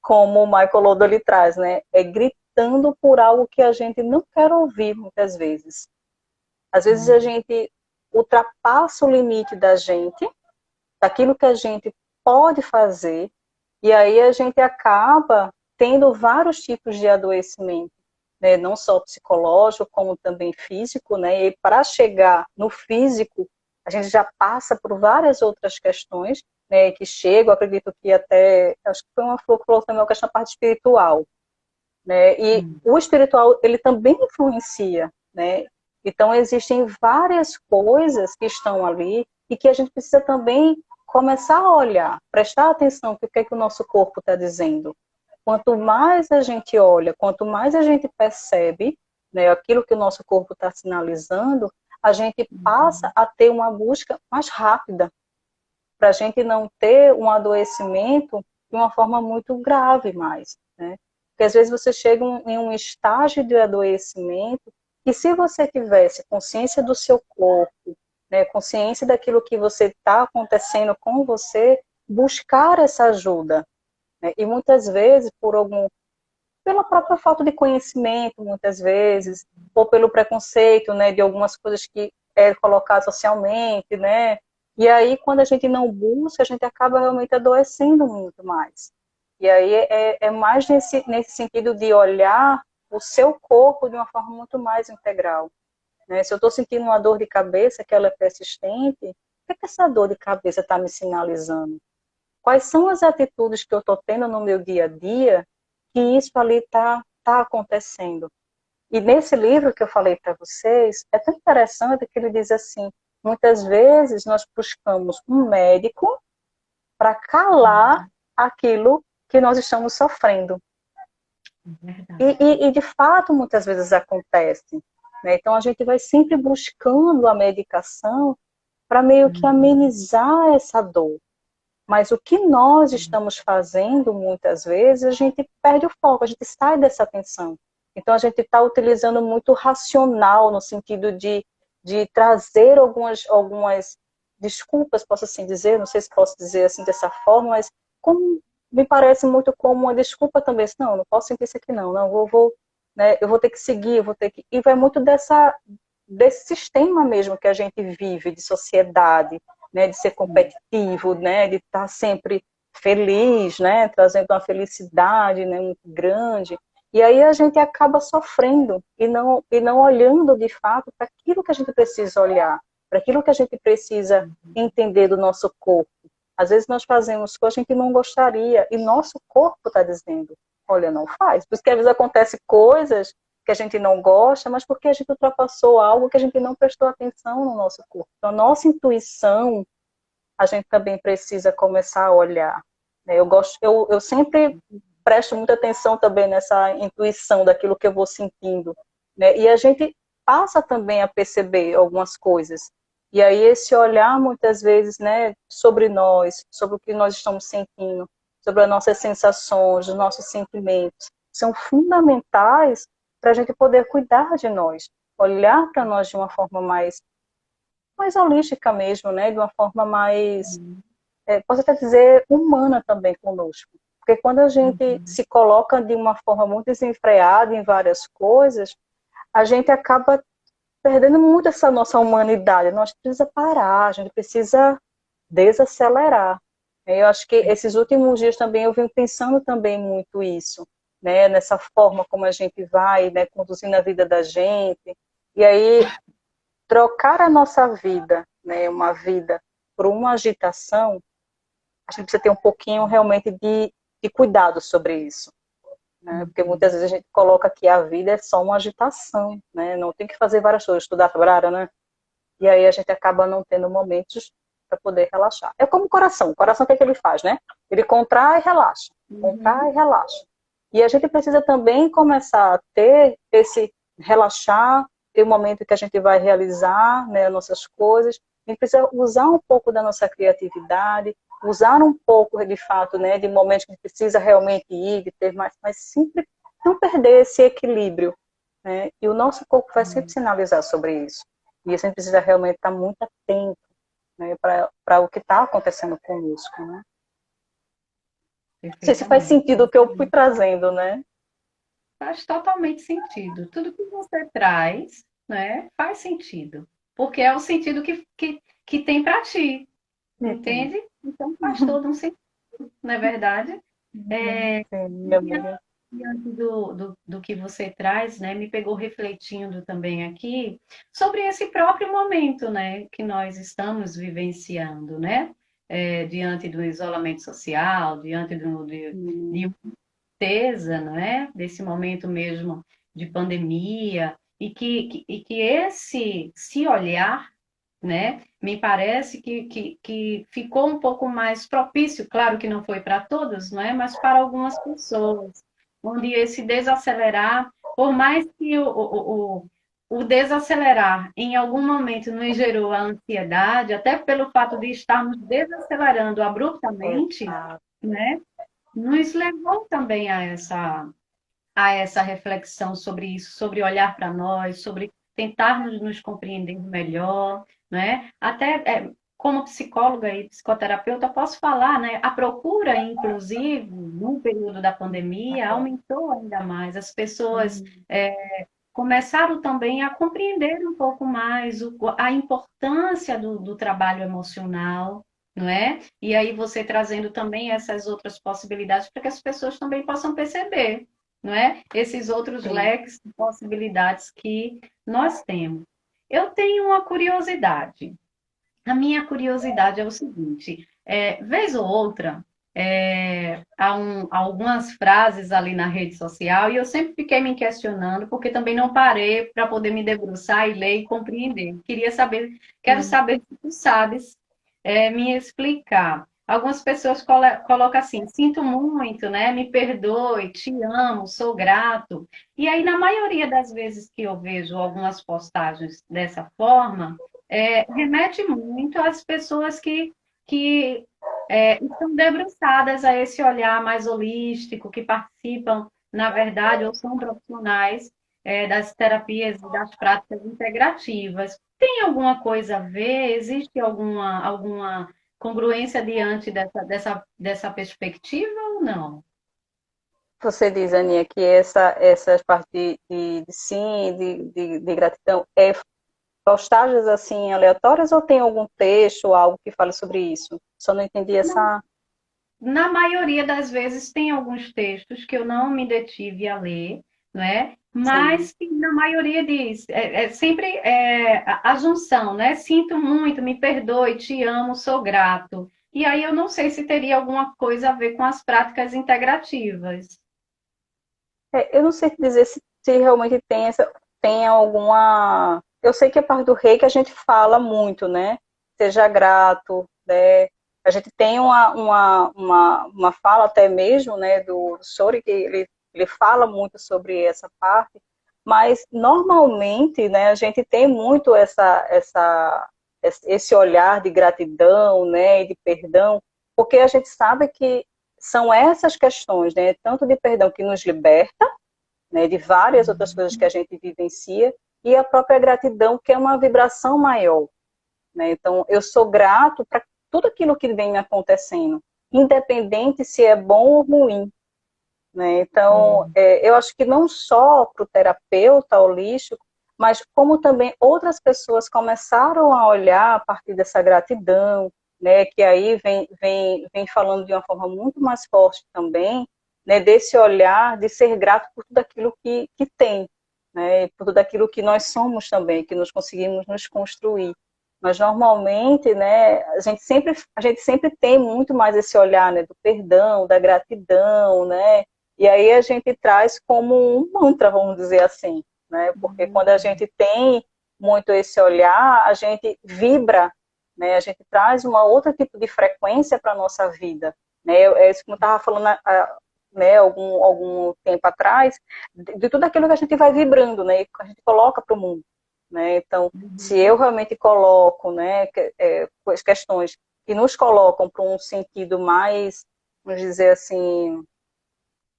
Como o Michael Lodo ele traz, né? É gritando por algo que a gente não quer ouvir muitas vezes. Às vezes a gente ultrapassa o limite da gente, daquilo que a gente pode fazer, e aí a gente acaba tendo vários tipos de adoecimento, né? Não só psicológico, como também físico, né? E para chegar no físico, a gente já passa por várias outras questões, né? Que chegam, acredito que até, acho que foi uma flor que falou também a questão da parte espiritual, né? E o espiritual, ele também influencia, né? Então, existem várias coisas que estão ali e que a gente precisa também começar a olhar, prestar atenção no que é que o nosso corpo está dizendo. Quanto mais a gente olha, quanto mais a gente percebe, né, aquilo que o nosso corpo está sinalizando, a gente passa a ter uma busca mais rápida, para a gente não ter um adoecimento de uma forma muito grave mais, né? Porque às vezes você chega em um estágio de adoecimento que se você tivesse consciência do seu corpo, né, consciência daquilo que você está acontecendo com você, buscar essa ajuda, né? E muitas vezes pela própria falta de conhecimento, muitas vezes, ou pelo preconceito, né, de algumas coisas que é colocado socialmente, né? E aí, quando a gente não busca, a gente acaba realmente adoecendo muito mais. E aí é mais nesse sentido de olhar o seu corpo de uma forma muito mais integral, né? Se eu estou sentindo uma dor de cabeça que ela é persistente, o que é que essa dor de cabeça está me sinalizando? Quais são as atitudes que eu estou tendo no meu dia a dia que isso ali tá acontecendo? E nesse livro que eu falei para vocês, é tão interessante que ele diz assim, muitas vezes nós buscamos um médico para calar aquilo que nós estamos sofrendo. Verdade. E de fato, muitas vezes acontece, né? Então, a gente vai sempre buscando a medicação para meio que amenizar essa dor. Mas o que nós estamos fazendo, muitas vezes, a gente perde o foco, a gente sai dessa atenção. Então, a gente está utilizando muito racional, no sentido de trazer algumas desculpas, posso assim dizer, não sei se posso dizer assim dessa forma, mas como, me parece muito como uma desculpa também. Não, não posso sentir isso aqui não né, eu vou ter que seguir, eu vou ter que... E vai muito desse sistema mesmo que a gente vive, de sociedade, né, de ser competitivo, né, de estar sempre feliz, né, trazendo uma felicidade, né, muito grande. E aí a gente acaba sofrendo e não olhando de fato para aquilo que a gente precisa olhar, para aquilo que a gente precisa entender do nosso corpo. Às vezes nós fazemos coisas que a gente não gostaria e nosso corpo está dizendo. Olha, não faz. Por isso que às vezes acontece coisas que a gente não gosta, mas porque a gente ultrapassou algo que a gente não prestou atenção no nosso corpo. Então, a nossa intuição, a gente também precisa começar a olhar. Né? Eu sempre presto muita atenção também nessa intuição daquilo que eu vou sentindo. Né? E a gente passa também a perceber algumas coisas. E aí esse olhar, muitas vezes, né, sobre nós, sobre o que nós estamos sentindo, sobre as nossas sensações, os nossos sentimentos, são fundamentais para a gente poder cuidar de nós, olhar para nós de uma forma mais holística mesmo, né, de uma forma mais, posso até dizer, humana também conosco. Porque quando a gente se coloca de uma forma muito desenfreada em várias coisas, a gente acaba perdendo muito essa nossa humanidade. Nós precisa parar, a gente precisa desacelerar. Eu acho que esses últimos dias também eu venho pensando também muito isso, né? Nessa forma como a gente vai, né, conduzindo a vida da gente. E aí trocar a nossa vida, né, uma vida por uma agitação, a gente precisa ter um pouquinho realmente de cuidado sobre isso. Né? Porque muitas vezes a gente coloca que a vida é só uma agitação, né? Não tem que fazer várias coisas, estudar sobre a área, né? E aí a gente acaba não tendo momentos para poder relaxar. É como o coração o que é que ele faz, né? Ele contrai e relaxa, contrai e relaxa. E a gente precisa também começar a ter esse relaxar, ter um momento que a gente vai realizar, né, nossas coisas. A gente precisa usar um pouco da nossa criatividade, usar um pouco, de fato, né, de momentos que a gente precisa realmente ir, de ter mais, mas sempre não perder esse equilíbrio. Né? E o nosso corpo vai sempre sinalizar sobre isso. E a gente precisa realmente estar muito atento, né, para o que está acontecendo conosco. Né? Não sei se faz Perfeitamente. sentido o que eu fui trazendo, né? Faz totalmente sentido. Tudo que você traz, né, faz sentido. Porque é o sentido que tem para ti, Uhum. entende? Então faz todo um sentido, não é verdade? Sim, minha amiga. Diante do que você traz, né, me pegou refletindo também aqui sobre esse próprio momento, né, que nós estamos vivenciando, né, diante do isolamento social, diante de certeza, não é? Desse momento mesmo de pandemia, e que esse se olhar, né, me parece que ficou um pouco mais propício, claro que não foi para todos, não é? Mas para algumas pessoas, onde esse desacelerar, por mais que o desacelerar em algum momento nos gerou a ansiedade, até pelo fato de estarmos desacelerando abruptamente, Exato. né? Nos levou também a essa reflexão sobre isso, sobre olhar para nós, sobre tentarmos nos compreender melhor, né? Até como psicóloga e psicoterapeuta posso falar, né? A procura, inclusive, no período da pandemia, aumentou ainda mais. As pessoas começaram também a compreender um pouco mais a importância do trabalho emocional, não é? E aí você trazendo também essas outras possibilidades para que as pessoas também possam perceber, não é? Esses outros Sim. leques de possibilidades que nós temos. Eu tenho uma curiosidade. A minha curiosidade é o seguinte: vez ou outra, há algumas frases ali na rede social e eu sempre fiquei me questionando, porque também não parei para poder me debruçar e ler e compreender. Quero Hum. saber se tu sabes me explicar. Algumas pessoas colocam assim: sinto muito, né? Me perdoe, te amo, sou grato. E aí, na maioria das vezes que eu vejo algumas postagens dessa forma, remete muito às pessoas que estão debruçadas a esse olhar mais holístico, que participam, na verdade, ou são profissionais das terapias e das práticas integrativas. Tem alguma coisa a ver? Existe alguma congruência diante dessa perspectiva ou não? Você diz, Aninha, que essas partes de sim, de gratidão, postagens assim aleatórias ou tem algum texto ou algo que fale sobre isso? Só não entendi essa. Na maioria das vezes tem alguns textos que eu não me detive a ler, né? Sim. Mas que na maioria diz, sempre a junção, né? Sinto muito, me perdoe, te amo, sou grato. E aí eu não sei se teria alguma coisa a ver com as práticas integrativas. Eu não sei te dizer se realmente tem alguma. Eu sei que a parte do reiki a gente fala muito, né? Seja grato, né? A gente tem uma fala até mesmo, né, do Shori, que ele fala muito sobre essa parte, mas normalmente, né, a gente tem muito esse olhar de gratidão, né, e de perdão, porque a gente sabe que são essas questões, né, tanto de perdão que nos liberta, né, de várias outras coisas que a gente vivencia, e a própria gratidão, que é uma vibração maior. Né? Então, eu sou grato para tudo aquilo que vem me acontecendo, independente se é bom ou ruim. Né? Então, eu acho que não só para o terapeuta holístico, mas como também outras pessoas começaram a olhar a partir dessa gratidão, né, que aí vem falando de uma forma muito mais forte também, né, desse olhar de ser grato por tudo aquilo que tem, né, por tudo aquilo que nós somos também, que nós conseguimos nos construir. Mas normalmente, né, a gente sempre tem muito mais esse olhar, né, do perdão, da gratidão, né, e aí a gente traz como um mantra, vamos dizer assim, né? Porque quando a gente tem muito esse olhar, a gente vibra, né? A gente traz uma outra tipo de frequência para a nossa vida, né? É isso que eu estava falando, né, algum tempo atrás, de tudo aquilo que a gente vai vibrando, né? E que a gente coloca para o mundo, né? Então, se eu realmente coloco, né, as questões que nos colocam para um sentido mais, vamos dizer assim,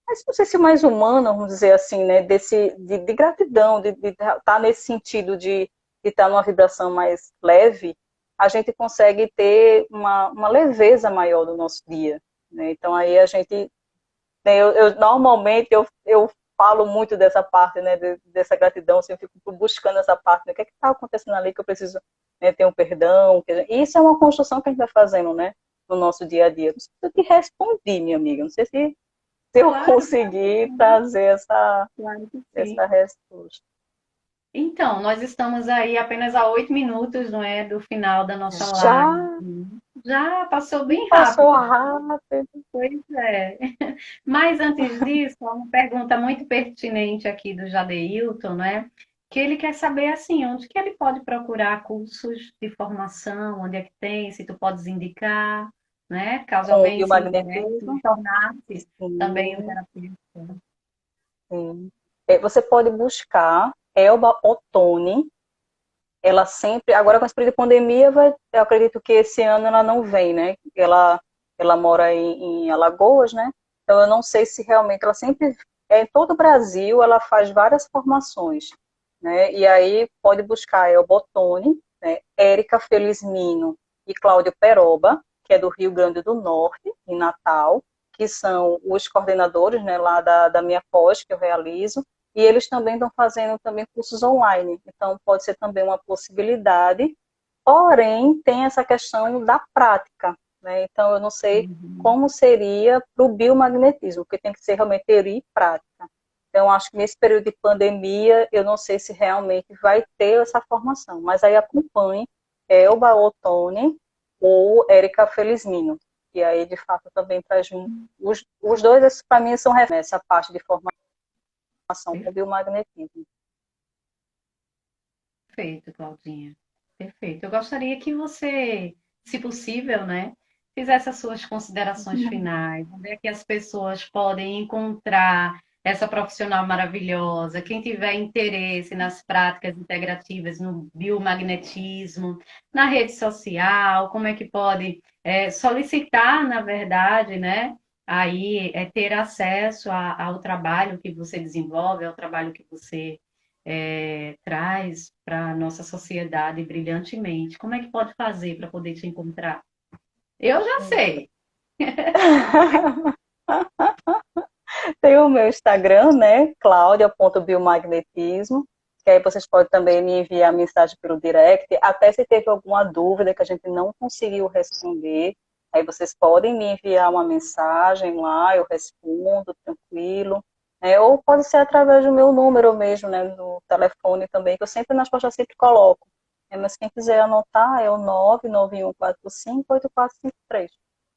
mas não sei se mais humana, vamos dizer assim, né, de gratidão, de estar nesse sentido de estar numa vibração mais leve, a gente consegue ter uma leveza maior do nosso dia. Né? Então aí a gente, né, normalmente eu falo muito dessa parte, né, dessa gratidão, assim, eu fico buscando essa parte, né, o que é que está acontecendo ali que eu preciso, né, ter um perdão, e isso é uma construção que a gente vai fazendo, né, no nosso dia a dia. Não sei se eu te respondi, minha amiga, não sei se eu Claro, conseguir trazer claro que essa sim. resposta. Então, nós estamos aí apenas a 8 minutos, não é, do final da nossa Já live. Já passou bem passou rápido. rápido. Pois é. Mas antes disso, há uma pergunta muito pertinente aqui do Jadeilton, né? Que ele quer saber assim, onde que ele pode procurar cursos de formação, onde é que tem, se tu podes indicar, né? Caso Com o alguém se interesse em biomagnetismo. tornar-se também um Sim, terapeuta. sim. Você pode buscar Elba Ottoni. Ela sempre, agora com esse período de pandemia, eu acredito que esse ano ela não vem, né? Ela mora em Alagoas, né? Então eu não sei se realmente ela sempre em todo o Brasil ela faz várias formações, né? E aí pode buscar Elba Ottoni, né? Érica Felizmino e Cláudio Peroba, que é do Rio Grande do Norte, em Natal, que são os coordenadores, né, lá da minha pós que eu realizo. E eles também estão fazendo também cursos online, então pode ser também uma possibilidade, porém tem essa questão da prática, né? Então eu não sei Uhum. como seria para o biomagnetismo, porque tem que ser realmente teoria e prática. Então acho que nesse período de pandemia eu não sei se realmente vai ter essa formação, mas aí acompanhe Elba Ottoni ou Érica Felizmino, e aí de fato também traz os dois, para mim são essa parte de formação com biomagnetismo. Perfeito, Claudinha. Perfeito. Eu gostaria que você, se possível, né, fizesse as suas considerações finais, onde é que as pessoas podem encontrar essa profissional maravilhosa, quem tiver interesse nas práticas integrativas, no biomagnetismo, na rede social, como é que pode solicitar, na verdade, né, aí ter acesso ao trabalho que você desenvolve, ao trabalho que você traz para a nossa sociedade brilhantemente. Como é que pode fazer para poder te encontrar? Eu já sei. Tem o meu Instagram, né? claudia.biomagnetismo, que aí vocês podem também me enviar mensagem pelo direct, até se teve alguma dúvida que a gente não conseguiu responder, aí vocês podem me enviar uma mensagem lá, eu respondo tranquilo, né? Ou pode ser através do meu número mesmo, né? Do telefone também, que eu sempre nas postas sempre coloco. Mas quem quiser anotar é o 991458453.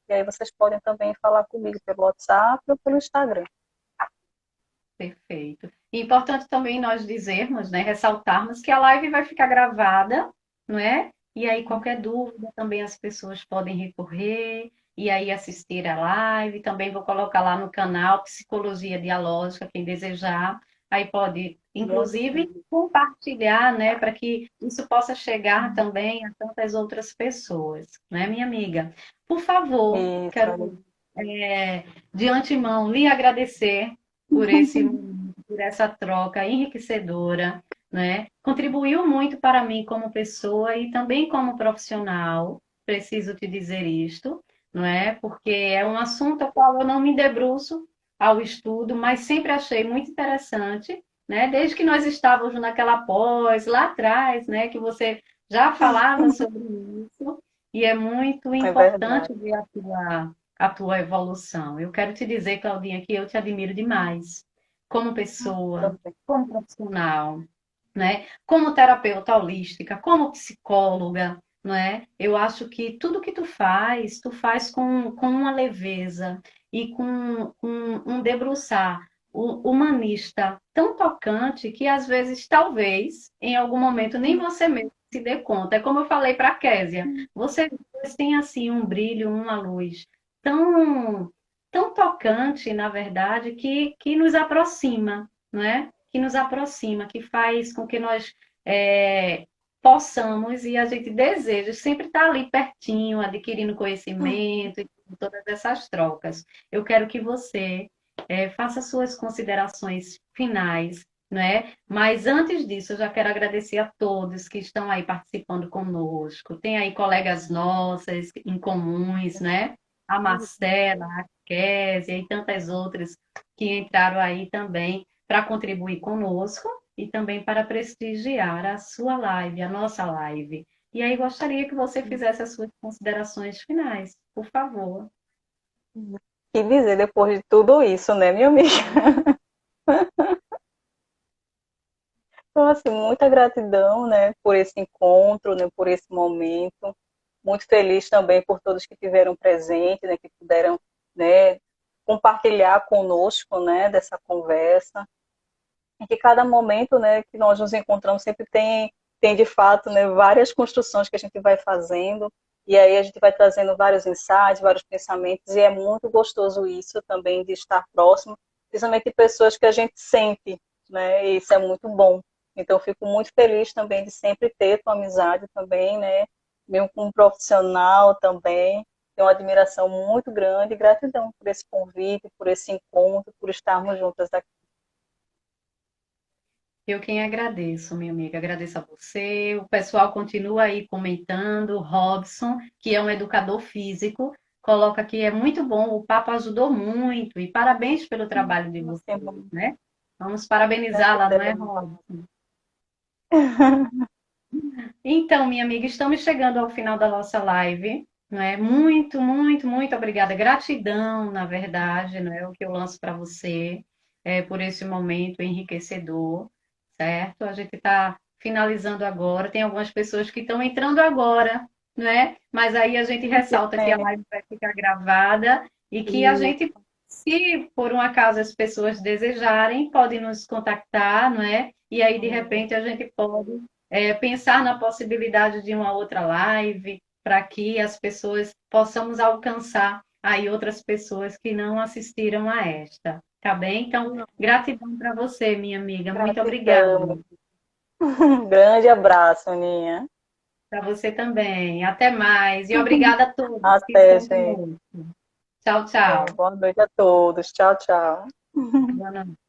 E aí vocês podem também falar comigo pelo WhatsApp ou pelo Instagram. Perfeito. E importante também nós dizermos, né, ressaltarmos que a live vai ficar gravada, não é? E aí qualquer dúvida também as pessoas podem recorrer e aí assistir a live. Também vou colocar lá no canal Psicologia Dialógica, quem desejar. Aí pode, inclusive, compartilhar, né, para que isso possa chegar também a tantas outras pessoas, né, minha amiga? Por favor, Isso, quero de antemão lhe agradecer por por essa troca enriquecedora, né? Contribuiu muito para mim como pessoa e também como profissional. Preciso te dizer isto, não é? Porque é um assunto ao qual eu não me debruço ao estudo, mas sempre achei muito interessante, né? Desde que nós estávamos naquela pós lá atrás, né? Que você já falava sobre isso e é muito é importante verdade. ver a tua evolução. Eu quero te dizer, Claudinha, que eu te admiro demais como pessoa, Também. como profissional, né? Como terapeuta holística, como psicóloga, não é? Eu acho que tudo que tu faz com uma leveza e com um debruçar humanista tão tocante que às vezes, talvez, em algum momento, nem você mesmo se dê conta. É como eu falei para a Késia, você tem assim um brilho, uma luz tão, tão tocante, na verdade, que nos aproxima, não é? Que nos aproxima, que faz com que nós possamos e a gente deseja sempre estar ali pertinho, adquirindo conhecimento e todas essas trocas. Eu quero que você faça suas considerações finais, não é? Mas antes disso, eu já quero agradecer a todos que estão aí participando conosco. Tem aí colegas nossas em comuns, né? A Marcela, a Késia e tantas outras que entraram aí também para contribuir conosco e também para prestigiar a sua live, a nossa live. E aí gostaria que você fizesse as suas considerações finais, por favor. Que dizer depois de tudo isso, né, minha amiga? Então, assim, muita gratidão, né, por esse encontro, né, por esse momento. Muito feliz também por todos que tiveram presente, né, que puderam, né, compartilhar conosco, né, dessa conversa. E que cada momento, né, que nós nos encontramos sempre tem de fato, né, várias construções que a gente vai fazendo. E aí a gente vai trazendo vários insights, vários pensamentos. E é muito gostoso isso também de estar próximo, principalmente de pessoas que a gente sente, né? E isso é muito bom. Então, eu fico muito feliz também de sempre ter tua amizade também, né? Mesmo como profissional também. Tenho uma admiração muito grande e gratidão por esse convite, por esse encontro, por estarmos juntas aqui. Eu quem agradeço, minha amiga, agradeço a você. O pessoal continua aí comentando. O Robson, que é um educador físico, coloca que é muito bom, o papo ajudou muito e parabéns pelo trabalho de vocês, né? Vamos parabenizá-la, não é, Gratidão. Robson? Então, minha amiga, estamos chegando ao final da nossa live, não é? Muito, muito, muito obrigada. Gratidão, na verdade, não é o que eu lanço para você, por esse momento enriquecedor, certo? A gente está finalizando agora. Tem algumas pessoas que estão entrando agora, não é? Mas aí a gente ressalta que a live vai ficar gravada e que a gente, se por um acaso as pessoas desejarem, podem nos contactar, não é? E aí, de repente, a gente pode pensar na possibilidade de uma outra live para que as pessoas possamos alcançar aí outras pessoas que não assistiram a esta, tá bem? Então, gratidão para você, minha amiga. Muito obrigada. Gratidão. Grande abraço, Aninha. Para você também. Até mais. E obrigada a todos que Até, estão gente. conosco. Tchau, tchau. Boa noite a todos. Tchau, tchau. Boa noite.